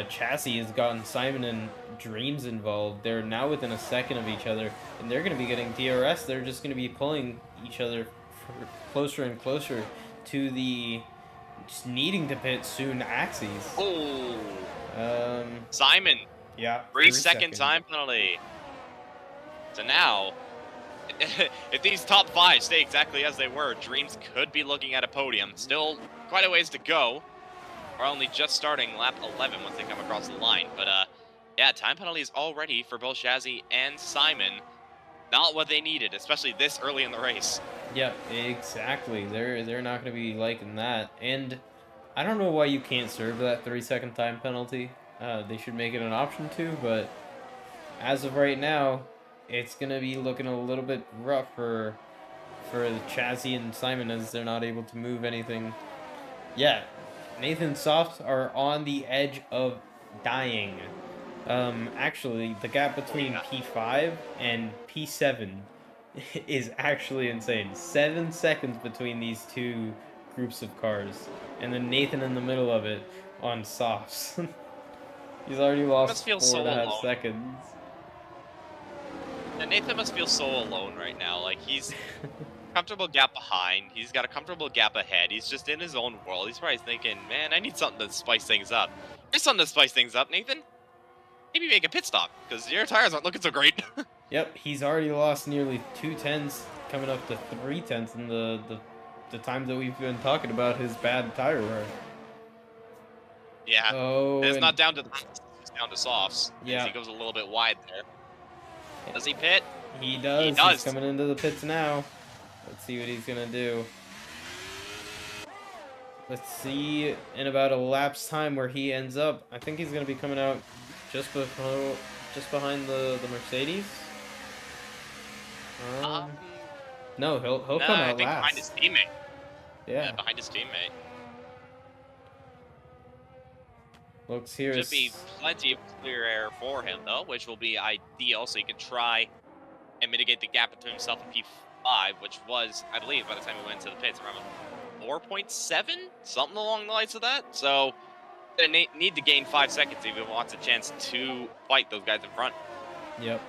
Chassis has gotten Simon and Dreams involved. They're now within a second of each other, and they're going to be getting DRS. They're just going to be pulling each other closer and closer to the just needing to pit soon Axes. Oh. Simon. Yeah. 3-second time penalty. So now, if these top 5 stay exactly as they were, Dreams could be looking at a podium. Still quite a ways to go. We're only just starting lap 11 once they come across the line. But yeah, time penalties already for both Shazzy and Simon. Not what they needed, especially this early in the race. Yeah, exactly. They're not going to be liking that. And I don't know why you can't serve that 3-second time penalty. They should make it an option too, but as of right now, it's going to be looking a little bit rough for the Chassis and Simon, as they're not able to move anything. Yeah, Nathan Softs are on the edge of dying. Actually, the gap between P5 and P7 is actually insane. 7 seconds between these two groups of cars, and then Nathan in the middle of it on softs. He's already lost 4.5 seconds. And Nathan must feel so alone right now. Like, he's comfortable gap behind. He's got a comfortable gap ahead. He's just in his own world. He's probably thinking, man, I need something to spice things up. Here's something to spice things up, Nathan. Maybe make a pit stop, because your tires aren't looking so great. Yep, he's already lost nearly 2 tenths, coming up to 3 tenths in the times that we've been talking about his bad tire wear. Yeah. Oh, it's not down to the it's down to softs. Yeah. He goes a little bit wide there. Does he pit? He does. He does. He's coming into the pits now. Let's see what he's gonna do. Let's see in about a lap's time where he ends up. I think he's gonna be coming out just behind the Mercedes. No, he'll come out I think last. behind his teammate. Yeah, behind his teammate. Looks here. Should be plenty of clear air for him though, which will be ideal, so he can try and mitigate the gap between himself and P5, which was, I believe, by the time we went to the pits, around 4.7, something along the lines of that. So, they need to gain 5 seconds if he wants a chance to fight those guys in front. Yep.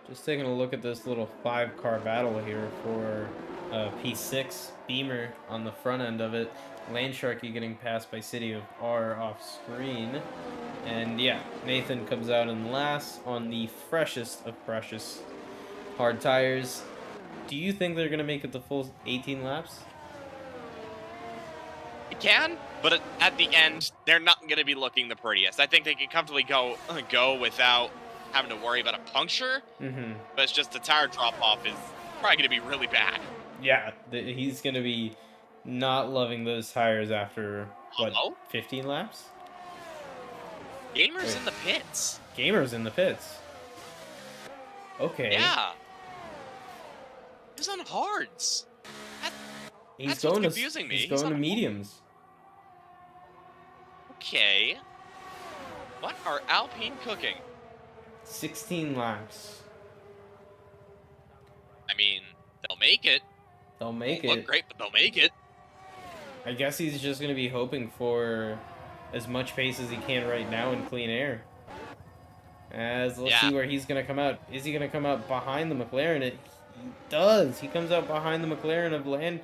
Just taking a look at this little 5-car battle here for P6 Beamer on the front end of it. Landsharky getting passed by City of R off screen. And yeah, Nathan comes out in last on the freshest of precious hard tires. Do you think they're going to make it the full 18 laps? It can, but at the end, they're not going to be looking the prettiest. I think they can comfortably go without having to worry about a puncture. But it's just the tire drop-off is probably going to be really bad. Yeah, he's going to be not loving those tires after, what, 15 laps? Gamer's in the pits. Gamer's in the pits. Okay. Yeah. He's on hards. He's That's what's going to confusing me. he's He's going to on. mediums. Okay. What are Alpine cooking? 16 laps. I mean, they'll make it. They'll make Won't look it. great, but they'll make it. I guess he's just going to be hoping for as much pace as he can right now in clean air. Let's see where he's going to come out. Is he going to come out behind the McLaren? He does. He comes out behind the McLaren of Land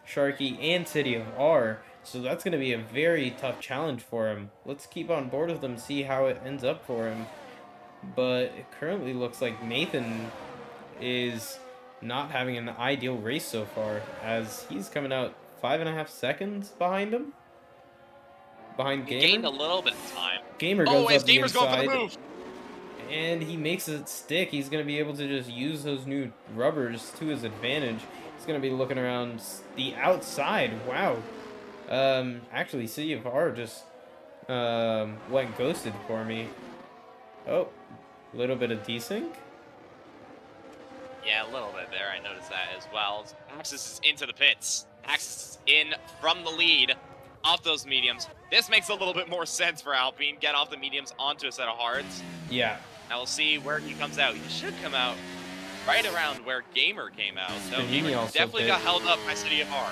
Sharky and City of R. So that's going to be a very tough challenge for him. Let's keep on board with him, see how it ends up for him. But it currently looks like Nathan is not having an ideal race so far, as he's coming out 5.5 seconds behind him. Behind Gamer. He gained a little bit of time. Gamer goes up the Gamer's inside, going for the move. and he makes it stick. He's going to be able to just use those new rubbers to his advantage. He's going to be looking around the outside. Wow. Actually, City of R just went ghosted for me. Oh, a little bit of desync. Yeah, a little bit there. I noticed that as well. Axis is into the pits. Axis is in from the lead off those mediums. This makes a little bit more sense for Alpine. Get off the mediums onto a set of hards. Yeah. Now we'll see where he comes out. He should come out right around where Gamer came out. So Gamer definitely got held up by City of R.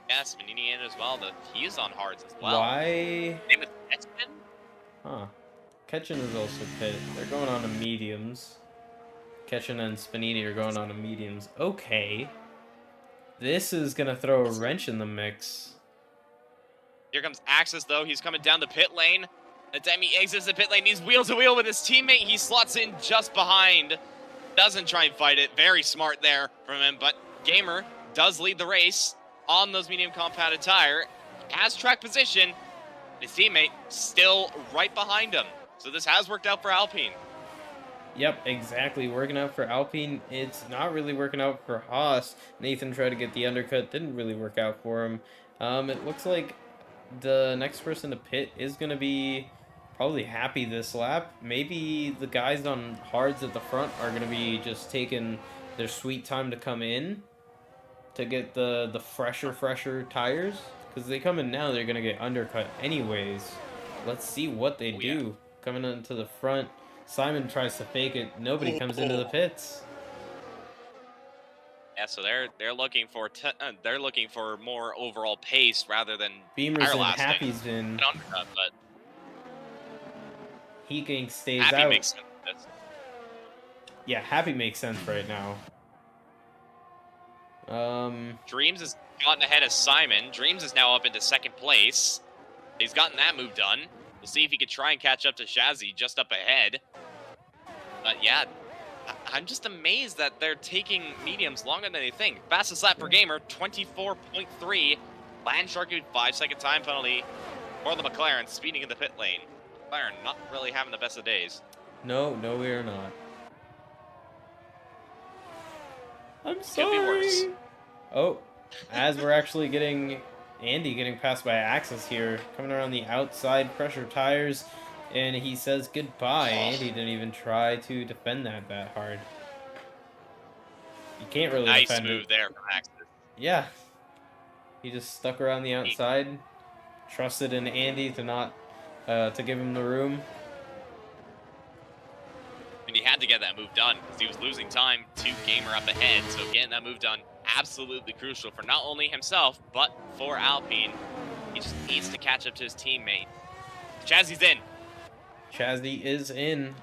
Yeah, Spanini in as well. He is on hards as well. Why? Name is Ketchman? Huh. Ketchin is also pit. They're going on to mediums. Ketchin and Spanini are going on to mediums. Okay. This is going to throw a wrench in the mix. Here comes Axis, though. He's coming down the pit lane. The time he exits the pit lane, he's wheel to wheel with his teammate. He slots in just behind. Doesn't try and fight it. Very smart there from him. But Gamer does lead the race on those medium compounded tire. Has track position. His teammate still right behind him. So this has worked out for Alpine. Yep, exactly. Working out for Alpine. It's not really working out for Haas. Nathan tried to get the undercut. Didn't really work out for him. It looks like the next person to pit is going to be probably Happy this lap. Maybe the guys on hards at the front are going to be just taking their sweet time to come in to get the fresher tires. Because they come in now, they're going to get undercut anyways. Let's see what they do. Yeah. Coming into the front. Simon tries to fake it. Nobody comes into the pits. Yeah, so they're looking for more overall pace rather than Beamer's in, lasting. Happy's in. Undercut, but Heating stays Happy out. makes sense. Yeah, Happy makes sense right now. Dreams has gotten ahead of Simon. Dreams is now up into second place. He's gotten that move done. We'll see if he could try and catch up to Shazzy just up ahead. But yeah, I'm just amazed that they're taking mediums longer than they think. Fastest lap for Gamer, 24.3. Land Sharky 5-second time penalty for the McLaren, speeding in the pit lane. McLaren not really having the best of days. No, we are not. I'm sorry. Could be worse. Oh, as we're actually getting Andy getting passed by Axis here, coming around the outside, pressure tires, and he says goodbye. Andy didn't even try to defend that hard. You can't really Nice defend move it. there from Axis. Yeah. He just stuck around the outside, trusted in Andy to not to give him the room. And he had to get that move done because he was losing time to Gamer up ahead. So getting that move done, absolutely crucial for not only himself, but for Alpine. He just needs to catch up to his teammate. Chazzy's in. Chazzy is in.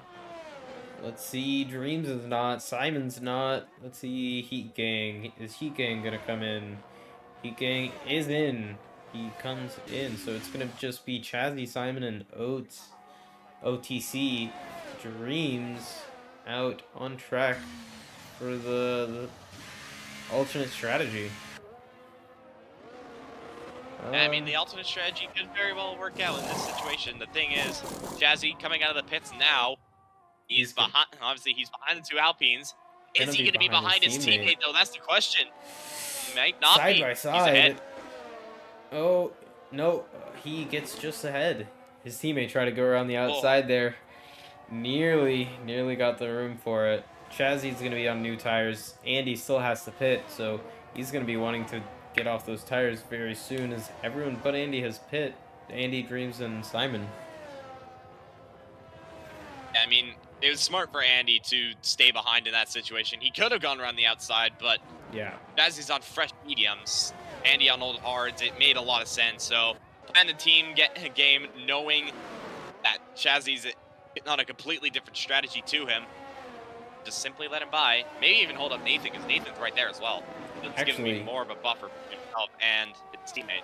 Let's see, Dreams is not, Simon's not. Let's see, Heat Gang. Is Heat Gang gonna come in? Heat Gang is in. He comes in, so it's gonna just be Chazzy, Simon, and Oates. OTC. Dreams out on track for the alternate strategy. I mean, the alternate strategy could very well work out in this situation. The thing is, Chazzy coming out of the pits now. He's behind. Obviously, he's behind the two Alpines. Is he going to be behind his teammate, though? That's the question. He might not be. Side by side. He's ahead. Oh, no. He gets just ahead. His teammate tried to go around the outside there. Nearly got the room for it. Chazzy's going to be on new tires. Andy still has to pit, so he's going to be wanting to get off those tires very soon, as everyone but Andy has pit. Andy, Dreams, and Simon. I mean, it was smart for Andy to stay behind in that situation. He could have gone around the outside, but yeah, Jazzy's on fresh mediums, Andy on old hards. It made a lot of sense. So, and the team get a game knowing that Shazzy's on a completely different strategy to him. Just simply let him by. Maybe even hold up Nathan, because Nathan's right there as well. It's giving me more of a buffer for himself and his teammate.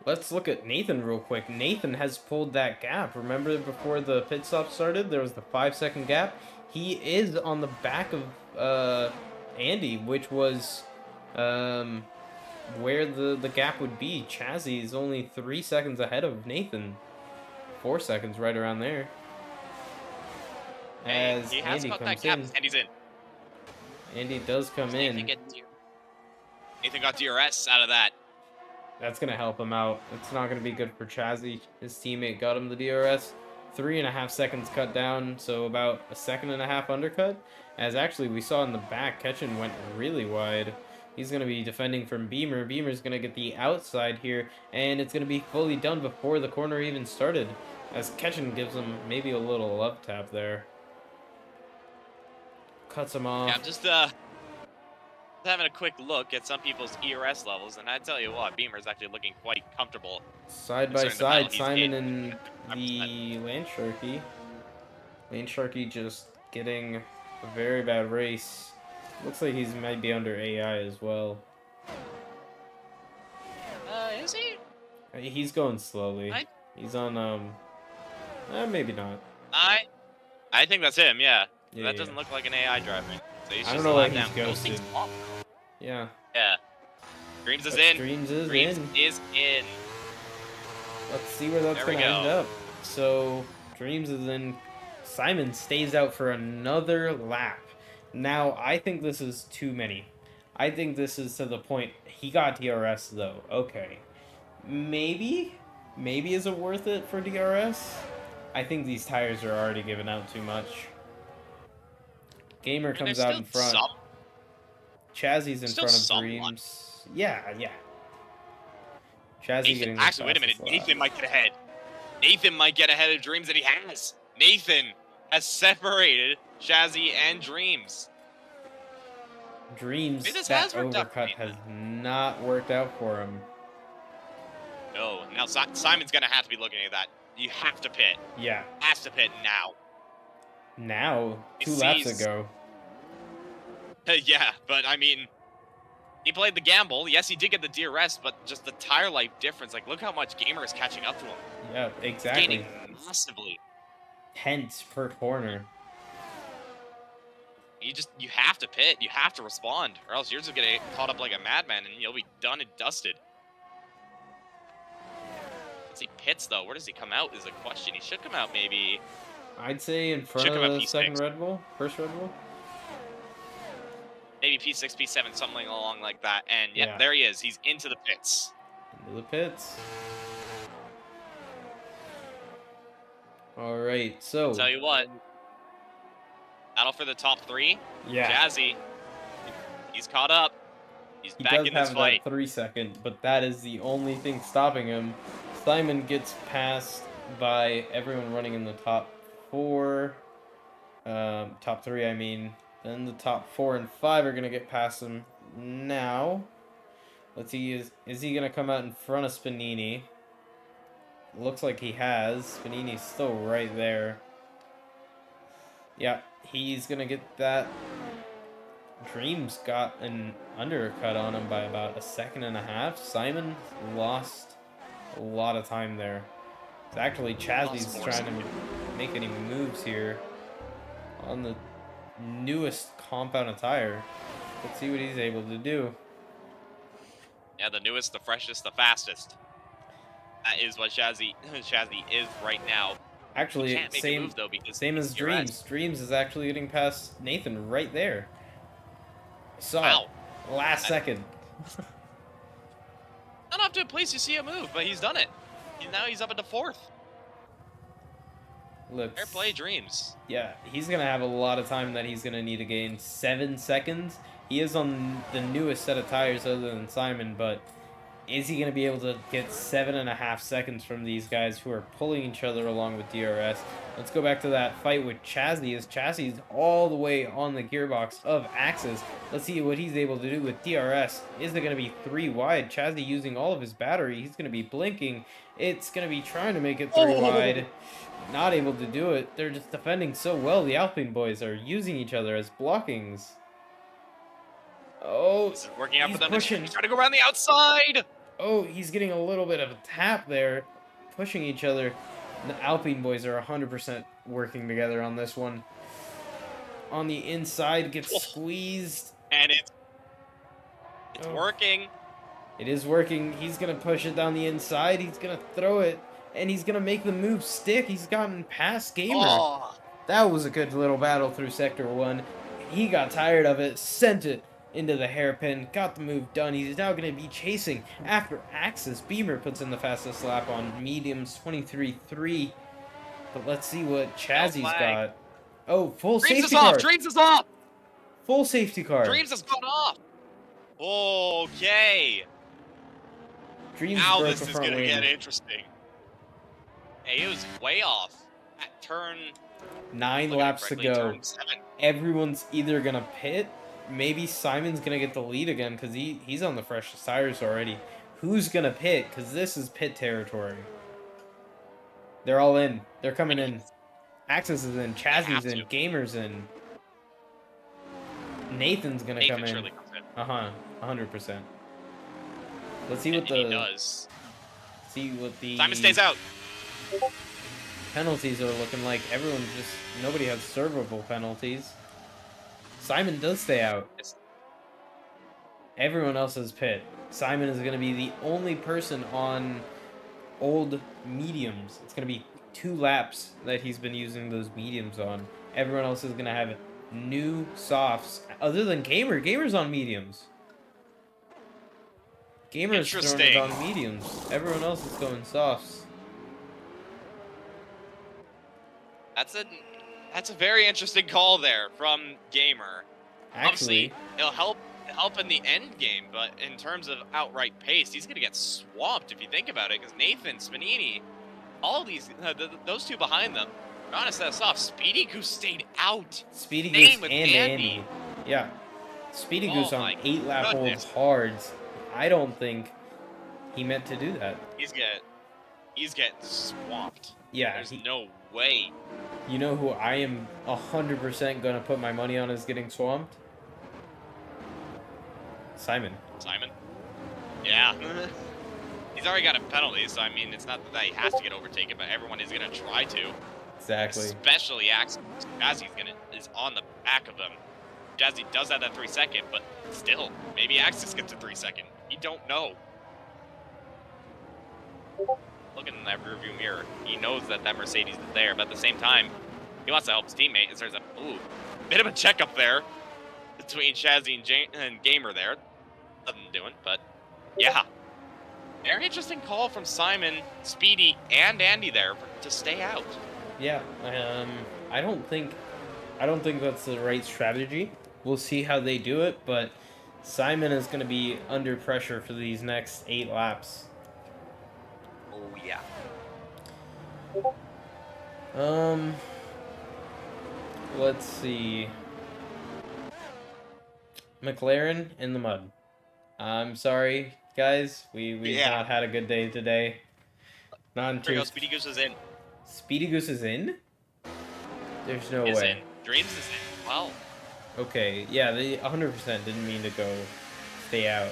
Let's look at Nathan real quick. Nathan has pulled that gap. Remember before the pit stop started, there was the 5-second gap? He is on the back of Andy, which was where the gap would be. Chazzy is only 3 seconds ahead of Nathan. 4 seconds right around there. As he has Andy got comes that gap. in. Andy's in. Andy does come in. Nathan got DRS out of that. That's going to help him out. It's not going to be good for Chazzy. His teammate got him the DRS. 3.5 seconds cut down, so about a 1.5 seconds undercut. As actually we saw in the back, Ketchin went really wide. He's going to be defending from Beamer. Beamer's going to get the outside here, and it's going to be fully done before the corner even started. As Ketchin gives him maybe a little love tap there. Cuts him off. Yeah, I'm just having a quick look at some people's ERS levels, and I tell you what, Beamer's actually looking quite comfortable. Side by side, Simon and the Land Sharky. Land Sharky just getting a very bad race. Looks like he's might be under AI as well. Is he? He's going slowly. He's on maybe not. I think that's him. Yeah. Yeah, that doesn't look like an AI driving. So he's I just don't know why down. he's ghosted. Yeah. Yeah. Dreams is in. Dreams is in. Let's see where that's going to end up. So, Dreams is in. Simon stays out for another lap. Now, I think this is too many. I think this is to the point. He got DRS, though. Okay. Maybe is it worth it for DRS? I think these tires are already giving out too much. Gamer comes out in front. Chazzy's in front of Dreams. Yeah. Chazzy getting actually, wait a minute. Nathan might get ahead. Nathan might get ahead of Dreams, and he has. Nathan has separated Chazzy and Dreams. Dreams, that overcut has not worked out for him. No. Now, Simon's going to have to be looking at that. You have to pit. Yeah. Has to pit now. Now, 2 laps ago. Yeah, but I mean, he played the gamble. Yes, he did get the DRS, but just the tire life difference. Like, look how much Gamer is catching up to him. Yeah, exactly. Gaining massively. Tenths per corner. You have to pit. You have to respond, or else you're just gonna get caught up like a madman, and you'll be done and dusted. Once he pits, though, where does he come out is a question. He should come out maybe. I'd say in front of the second Red Bull, first Red Bull. Maybe P6, P7, something along like that. And yeah, there he is. He's into the pits. Into the pits. All right, so. I'll tell you what. Battle for the top 3. Yeah. Jazzy. He's caught up. He's back in this fight. He does have that 3 second, but that is the only thing stopping him. Simon gets passed by everyone running in the top 4. Top 3, I mean. Then the top 4 and 5 are going to get past him now. Let's see, is he going to come out in front of Spanini? Looks like he has. Spanini's still right there. Yeah, he's going to get that. Dreams got an undercut on him by about 1.5 seconds. Simon lost a lot of time there. It's actually Chazzy's trying to make any moves here on the newest compound attire. Let's see what he's able to do. Yeah, the newest, the freshest, the fastest. That is what Shazzy is right now. Actually, same as Dreams. Dreams is actually getting past Nathan right there. Saw it. Last second. Not often a place you see a move, but he's done it. Now he's up into 4th. Fair play, Dreams. Yeah, he's going to have a lot of time that he's going to need to gain. 7 seconds. He is on the newest set of tires other than Simon, but is he going to be able to get 7.5 seconds from these guys who are pulling each other along with DRS? Let's go back to that fight with Chazzy, as Chazzy's all the way on the gearbox of Axis. Let's see what he's able to do with DRS. Is it going to be 3 wide? Chazzy using all of his battery. He's going to be blinking. It's going to be trying to make it 3 wide. Not able to do it. They're just defending so well. The Alpine boys are using each other as blockings. Oh, This is working out he's for them. pushing. He's trying to go around the outside. Oh, he's getting a little bit of a tap there, pushing each other. The Alpine boys are 100% working together on this one. On the inside, gets squeezed. And it's working. It is working. He's going to push it down the inside. He's going to throw it, and he's going to make the move stick. He's gotten past Gamer. Oh. That was a good little battle through Sector 1. He got tired of it, sent it into the hairpin, got the move done. He's now going to be chasing after Axis. Beamer puts in the fastest lap on mediums, 23.3. But let's see what Chazzy's got. Oh, full Dreams safety is car. off. Dreams is off. Full safety car. Dreams has gone off. Okay. Dreams Now broke this the is front going to wing. get interesting. Hey, it was way off. At turn... 9 laps to go. Turn 7. Everyone's either going to pit. Maybe Simon's going to get the lead again because he's on the freshest tires already. Who's going to pit? Because this is pit territory. They're all in. They're coming in. Axis is in. Chazzy's in. Gamer's in. Nathan's going to come in. Surely comes in. 100%. Let's see what He does. See what the Simon stays out. penalties are looking like. Nobody has servable penalties. Simon does stay out. Everyone else is pit. Simon is going to be the only person on old mediums. It's going to be 2 laps that he's been using those mediums on. Everyone else is going to have new softs. Other than Gamer. Gamer's on mediums. Gamer's throwing it on mediums. Everyone else is going softs. That's a very interesting call there from Gamer. Actually, obviously, it'll help in the end game, but in terms of outright pace, he's gonna get swamped if you think about it. Because Nathan, Spanini, all these those two behind them, are on a set of soft. Speedy Goose stayed out. Speedy Goose and Andy. Yeah, Speedy Goose on my 8-lap old goodness. hards. I don't think he meant to do that. He's getting swamped. Yeah, There's no way. You know who I am 100% gonna put my money on is getting swamped? Simon. Simon? Yeah. He's already got a penalty, so I mean, it's not that he has to get overtaken, but everyone is gonna try to. Exactly. Especially Axis. Jazzy's is on the back of him. Jazzy does have that 3-second, but still, maybe Axis gets a 3-second. You don't know. Looking in that rearview mirror, he knows that Mercedes is there, but at the same time, he wants to help his teammate. And there's a bit of a checkup there between Shazzy and Gamer there. Nothing doing, but yeah, very interesting call from Simon, Speedy, and Andy there to stay out. Yeah, I don't think that's the right strategy. We'll see how they do it, but Simon is going to be under pressure for these next 8 laps. Oh yeah. Let's see. McLaren in the mud. I'm sorry, guys. We've not had a good day today. Speedy Goose is in. Speedy Goose is in? There's no Is way. in. Dreams is in. Well. Okay, yeah, they 100% didn't mean to go stay out.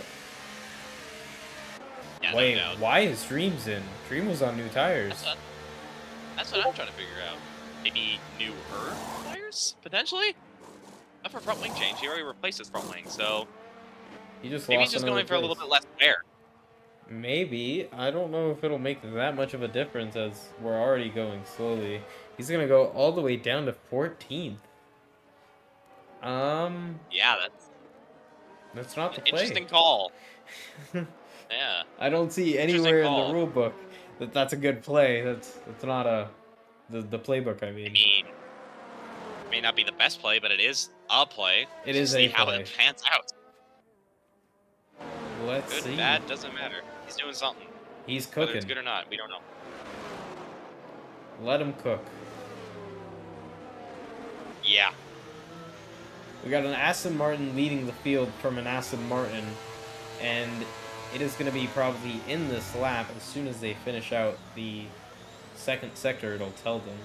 Yeah, Wait, no doubt. why is Dreams in? Dream was on new tires. That's what I'm trying to figure out. Maybe newer tires, potentially? Not for front wing change. He already replaced his front wing, so He just maybe lost he's just another going for a little place. bit less wear. Maybe. I don't know if it'll make that much of a difference as we're already going slowly. He's gonna go all the way down to 14th. Yeah, That's not the play. interesting call. Yeah. I don't see anywhere in the rule book that that's a good play. That's not the playbook. I mean, May not be the best play, but it is a play. It To is see a how play. it pans out. Let's Good, see. bad, doesn't matter. He's doing something. He's Whether it's cooking. good or not, we don't know. Let him cook. Yeah. We got an Aston Martin leading the field from an Aston Martin, and it is going to be probably in this lap. As soon as they finish out the second sector, it'll tell them.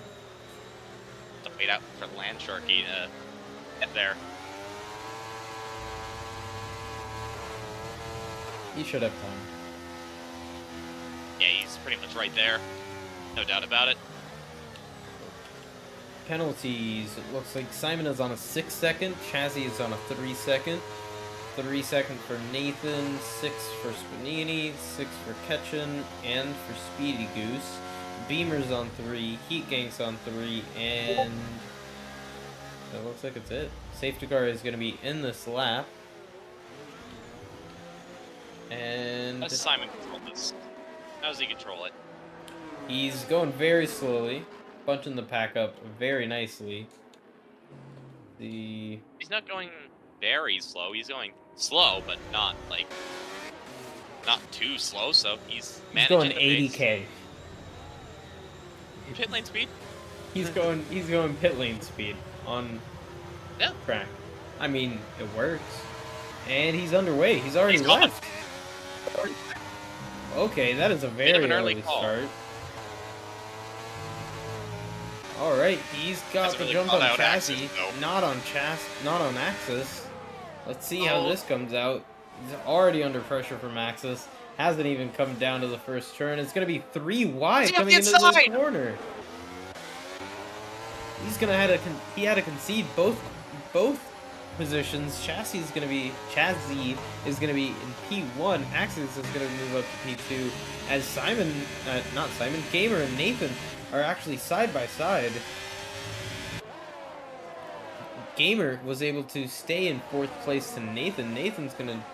To wait out for Land Sharky to get there. He should have time. Yeah, he's pretty much right there. No doubt about it. Penalties. It looks like Simon is on a 6-second. Chazzy is on a 3-second. 3-second for Nathan. 6 for Spanini. 6 for Ketchin. And for Speedy Goose. Beamer's on 3. Heat Gank's on 3. And that looks like it's it. Safety car is going to be in this lap. And How does Simon control this? How does he control it? he's going very slowly. Bunching the pack up very nicely. He's not going very slow. He's going slow, but not like not too slow. So he's managing going 80k. Pit lane speed. He's going pit lane speed on track. I mean, it works. And he's underway. He's already left. Okay, that is a very early start. All right, he's got the jump on chassis, not on Axis. Let's see how this comes out. He's already under pressure from Axis. Hasn't even come down to the first turn. It's going to be 3 wide coming into this corner. He's gonna had to concede both positions. Chassis is gonna be in P1. Axis is gonna move up to P2. As Gamer and Nathan are actually side by side. Gamer was able to stay in 4th place to Nathan. Nathan's gonna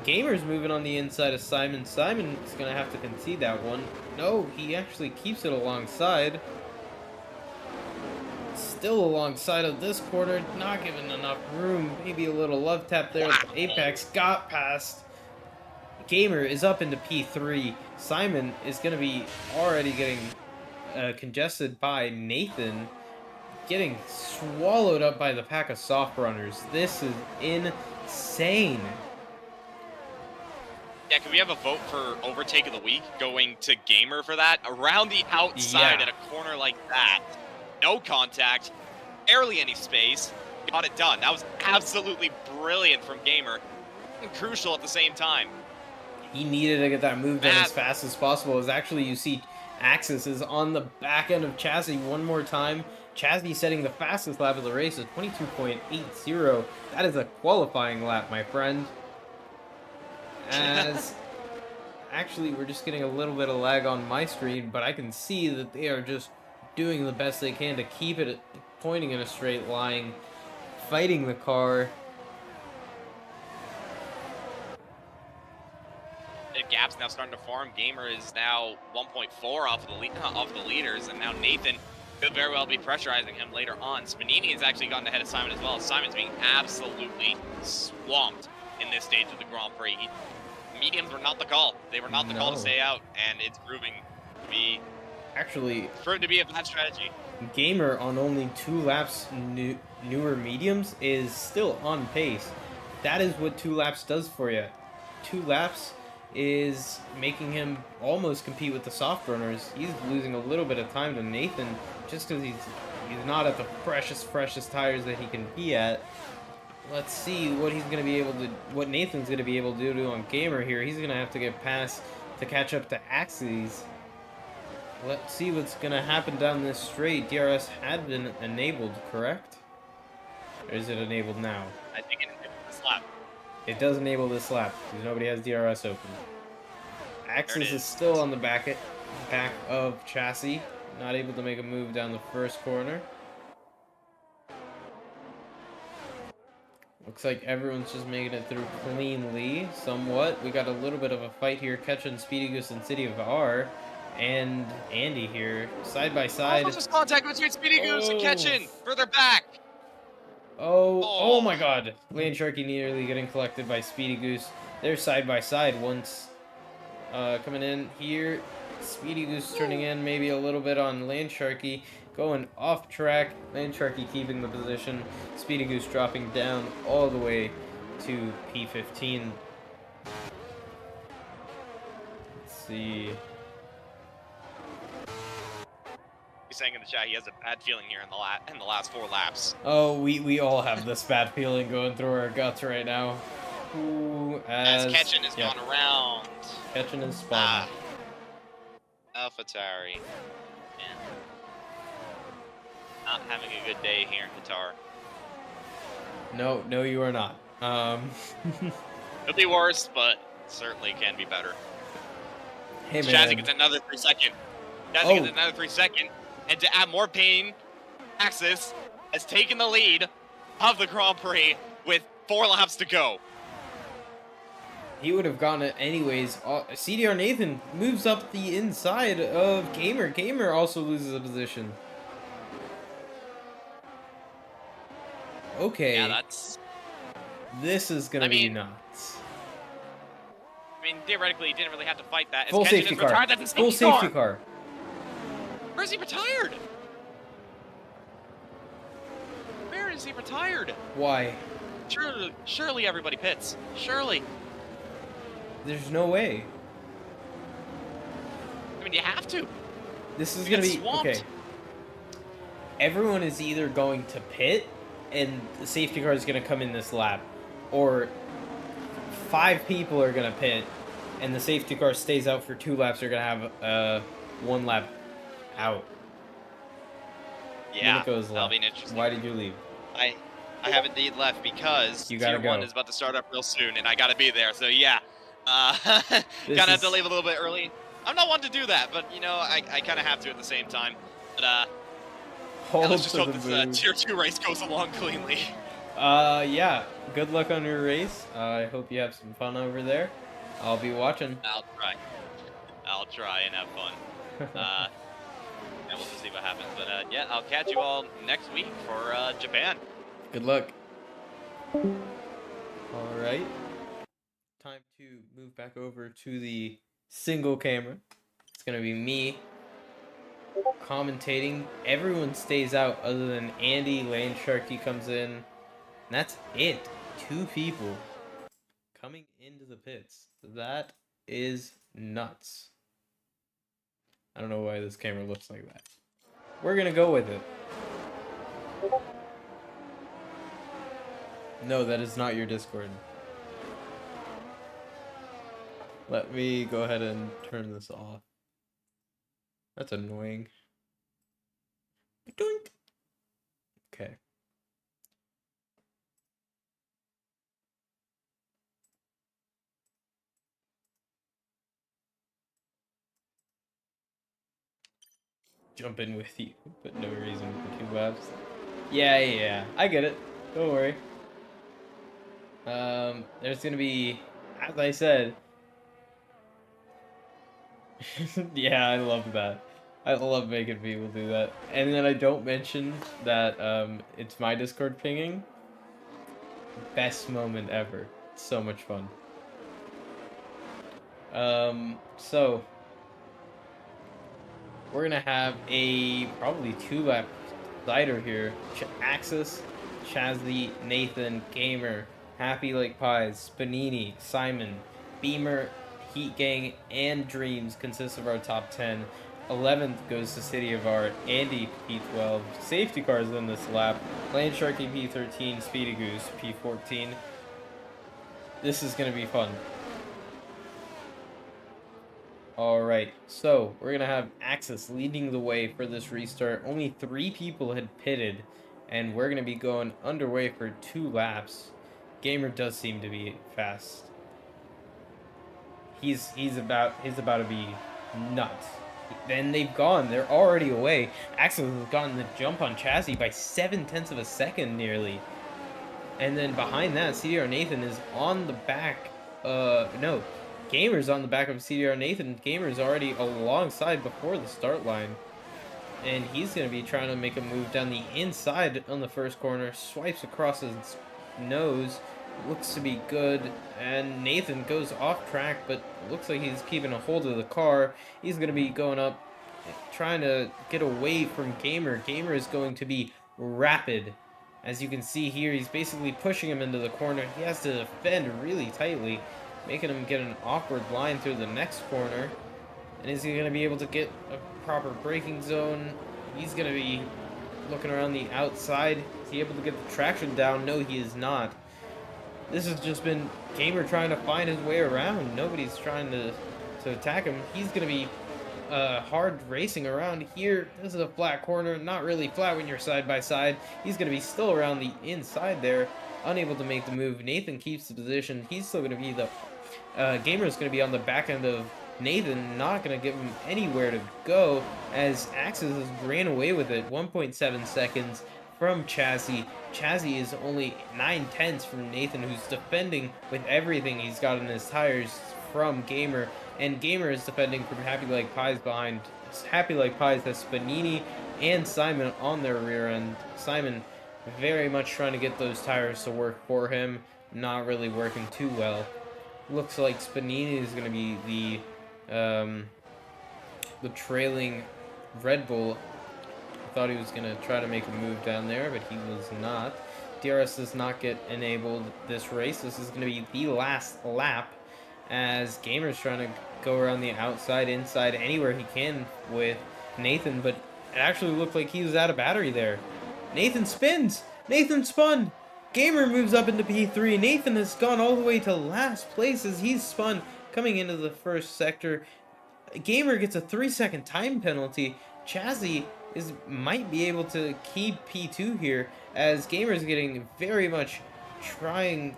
Gamer's moving on the inside of Simon. Simon's gonna have to concede that one. No, he actually keeps it alongside. Still alongside of this corner, not given enough room. Maybe a little love tap there at the apex. Got past. Gamer is up into P3. Simon is going to be already getting congested by Nathan. Getting swallowed up by the pack of soft runners. This is insane. Yeah, can we have a vote for overtake of the week going to Gamer for that? Around the outside at a corner like that. No contact, barely any space, got it done. That was absolutely brilliant from Gamer, and crucial at the same time. He needed to get that move done as fast as possible. As actually you see Axis is on the back end of Chazzy one more time. Chazzy setting the fastest lap of the race at 22.80. That is a qualifying lap, my friend. As actually we're just getting a little bit of lag on my screen, but I can see that they are just doing the best they can to keep it pointing in a straight line, fighting the car. The gap's now starting to form. Gamer is now 1.4 off of the leaders, and now Nathan could very well be pressurizing him later on. Spanini has actually gotten ahead of Simon as well. Simon's being absolutely swamped in this stage of the Grand Prix. Mediums were not the call. They were not the call to stay out, and it's proving to be a bad strategy. Gamer on only 2 laps newer mediums is still on pace. That is what 2 laps does for you. 2 laps is making him almost compete with the soft runners. He's losing a little bit of time to Nathan just because he's not at the freshest tires that he can be at. Let's see what Nathan's gonna be able to do on Gamer here. He's gonna have to get past to catch up to Axes. Let's see what's going to happen down this straight. DRS had been enabled, correct? Or is it enabled now? I think it enabled this lap. It does enable this lap, because nobody has DRS open. Axis is still on the back of Chassis. Not able to make a move down the first corner. Looks like everyone's just making it through cleanly, somewhat. We got a little bit of a fight here, catching Speedy Goose and City of R. and Andy here, side by Oh, side. there's contact between Speedy Goose and Ketchin. Further back. Oh my god. Land Sharky nearly getting collected by Speedy Goose. They're side by side once coming in here. Speedy Goose turning in maybe a little bit on Land Sharky. Going off track. Land Sharky keeping the position. Speedy Goose dropping down all the way to P15. Let's see. He's saying in the chat he has a bad feeling here in the last 4 laps. Oh, we all have this bad feeling going through our guts right now. Ooh, as Ketchin has gone around. Ketchin is spawned. AlphaTauri. Yeah. Not having a good day here in Qatar. No, you are not. Could be worse, but certainly can be better. Hey, man. Chazzy gets another 3 second. Chazzy gets another 3 second. And to add more pain, Axis has taken the lead of the Grand Prix with 4 laps to go. He would have gotten it anyways. CDR Nathan moves up the inside of Gamer. Gamer also loses a position. Okay. Yeah, that's... This is gonna be nuts. I mean, theoretically, he didn't really have to fight that. Full safety car. Full safety car. Where is he retired? Where is he retired? Why? Surely everybody pits. Surely. There's no way. I mean, you have to. This is gonna be swamped. okay. Everyone is either going to pit, and the safety car is gonna come in this lap, or 5 people are gonna pit, and the safety car stays out for 2 laps. They're gonna have 1 lap out. Yeah, that'll be interesting. Why did you leave? I have indeed left because Tier 1 is about to start up real soon, and I gotta be there. So yeah, gonna have to leave a little bit early. I'm not one to do that, but you know, I kind of have to at the same time. But let's just hope this Tier 2 race goes along cleanly. Yeah. Good luck on your race. I hope you have some fun over there. I'll be watching. I'll try and have fun. And we'll just see what happens. But yeah, I'll catch you all next week for Japan. Good luck. All right. Time to move back over to the single camera. It's gonna be me commentating. Everyone stays out other than Andy. Land Sharky comes in. And that's it. 2 people coming into the pits. That is nuts. I don't know why this camera looks like that. We're gonna go with it. No, that is not your Discord. Let me go ahead and turn this off. That's annoying. Doink. Okay. Jump in with you, but no reason for 2 laps. Yeah, I get it. Don't worry. There's gonna be, as I said. Yeah, I love that. I love making people do that. And then I don't mention that it's my Discord pinging. Best moment ever. So much fun. So we're gonna have a probably 2-lap cider here. Axis, Chazzy, Nathan, Gamer, Happy Like Pies, Spanini, Simon, Beamer, Heat Gang, and Dreams consists of our top 10. 11th goes to City of Art, Andy P12, safety cars in this lap, Land Sharky P13, Speedy Goose P14. This is gonna be fun. Alright, so we're gonna have Axis leading the way for this restart. Only 3 people had pitted, and we're gonna be going underway for 2 laps. Gamer does seem to be fast. He's about to be nuts. Then they've gone. They're already away. Axis has gotten the jump on Chazzy by 0.7 of a second nearly. And then behind that, CDR Nathan is on the back. No. Gamer's on the back of CDR Nathan. Gamer's already alongside before the start line. And he's going to be trying to make a move down the inside on the first corner. Swipes across his nose. Looks to be good. And Nathan goes off track, but looks like he's keeping a hold of the car. He's going to be going up, trying to get away from Gamer. Gamer is going to be rapid. As you can see here, he's basically pushing him into the corner. He has to defend really tightly, making him get an awkward line through the next corner. And is he going to be able to get a proper braking zone? He's going to be looking around the outside. Is he able to get the traction down? No, he is not. This has just been Gamer trying to find his way around. Nobody's trying to attack him. He's going to be hard racing around here. This is a flat corner. Not really flat when you're side by side. He's going to be still around the inside there. Unable to make the move. Nathan keeps the position. He's still going to be the... Gamer's going to be on the back end of Nathan, not going to give him anywhere to go, as Axis has ran away with it. 1.7 seconds from Chassis. Chassis is only 9/10 from Nathan, who's defending with everything he's got in his tires from Gamer. And Gamer is defending from Happy Like Pies behind. Happy Like Pies has Spanini and Simon on their rear end. Simon very much trying to get those tires to work for him. Not really working too well. Looks like Spanini is going to be the trailing Red Bull. I thought he was going to try to make a move down there, but he was not. DRS does not get enabled this race. This is going to be the last lap, as Gamer's trying to go around the outside, inside, anywhere he can with Nathan, but it actually looked like he was out of battery there. Nathan spins! Nathan spun! Gamer moves up into P3. Nathan has gone all the way to last place as he's spun coming into the first sector. Gamer gets a 3-second time penalty. Chassis might be able to keep P2 here, as Gamer is getting very much tried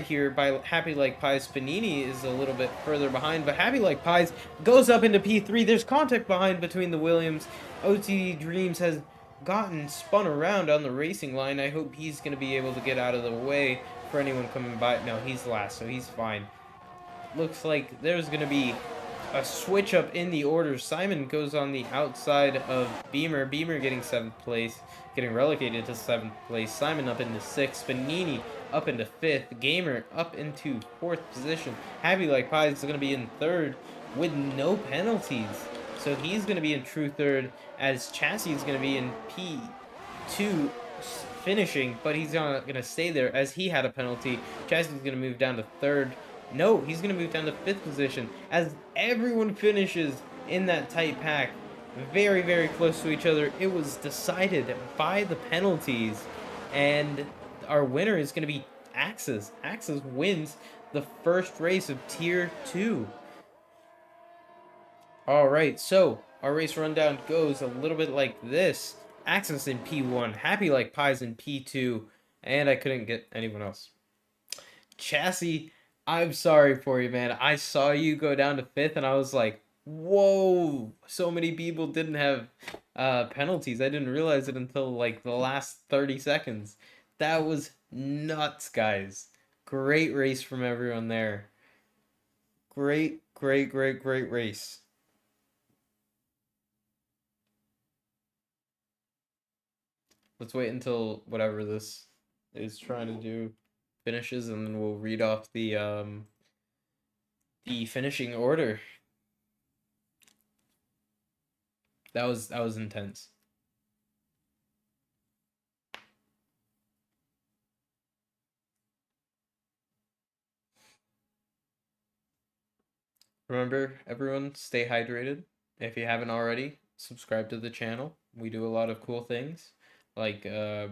here by Happy Like Pies. Spanini is a little bit further behind, but Happy Like Pies goes up into P3. There's contact behind between the Williams. OTD Dreams has gotten spun around on the racing line. I hope he's going to be able to get out of the way for anyone coming by. No, he's last, so he's fine. Looks like there's going to be a switch up in the order. Simon goes on the outside of Beamer. Beamer getting 7th place, getting relegated to 7th place. Simon up into 6th. Spanini up into 5th. Gamer up into 4th position. Happy Like Pies is going to be in 3rd with no penalties. So he's going to be in true 3rd, as Chassis is going to be in P2 finishing, but he's not going to stay there as he had a penalty. Chassis is going to move down to 3rd. No, he's going to move down to 5th position, as everyone finishes in that tight pack. Very, very close to each other. It was decided by the penalties, and our winner is going to be Axis. Axis wins the first race of Tier 2. Alright, so our race rundown goes a little bit like this. Axis in P1, Happy Like Pies in P2, and I couldn't get anyone else. Chassis, I'm sorry for you, man. I saw you go down to 5th, and I was like, whoa, so many people didn't have penalties. I didn't realize it until like the last 30 seconds. That was nuts, guys. Great race from everyone there. Great race. Let's wait until whatever this is trying to do finishes, and then we'll read off the finishing order. That was intense. Remember, everyone, stay hydrated. If you haven't already, subscribe to the channel. We do a lot of cool things, like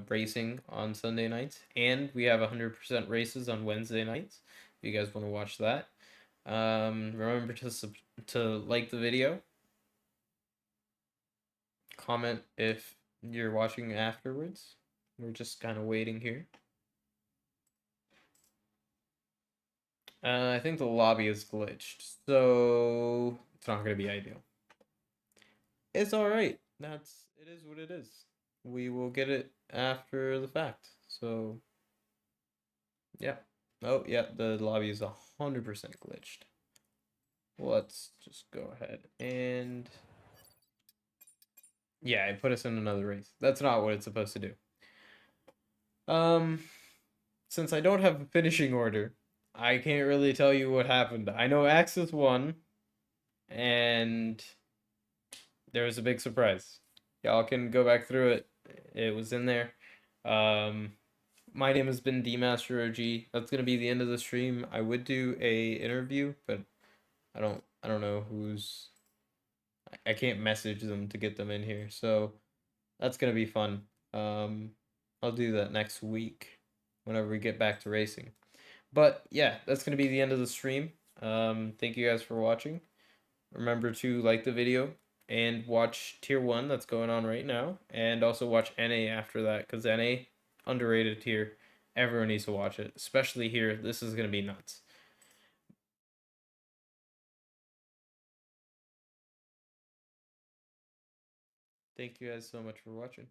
racing on Sunday nights, and we have 100% races on Wednesday nights if you guys want to watch that. Remember to like the video, comment if you're watching afterwards. We're just kind of waiting here. I think the lobby is glitched, so it's not going to be ideal. It's alright. It is what it is. We will get it after the fact. So, yeah. Oh, yeah, the lobby is 100% glitched. Let's just go ahead and... Yeah, it put us in another race. That's not what it's supposed to do. Since I don't have a finishing order, I can't really tell you what happened. I know Axis won, and there was a big surprise. Y'all can go back through it. It was in there. My name has been DMasterOG. That's gonna be the end of the stream. I would do a interview, but I don't know who's. I can't message them to get them in here, so that's gonna be fun. I'll do that next week, whenever we get back to racing. But yeah, that's gonna be the end of the stream. Thank you guys for watching. Remember to like the video and watch Tier 1 that's going on right now, and also watch NA after that, because NA, underrated tier. Everyone needs to watch it, especially here. This is going to be nuts. Thank you guys so much for watching.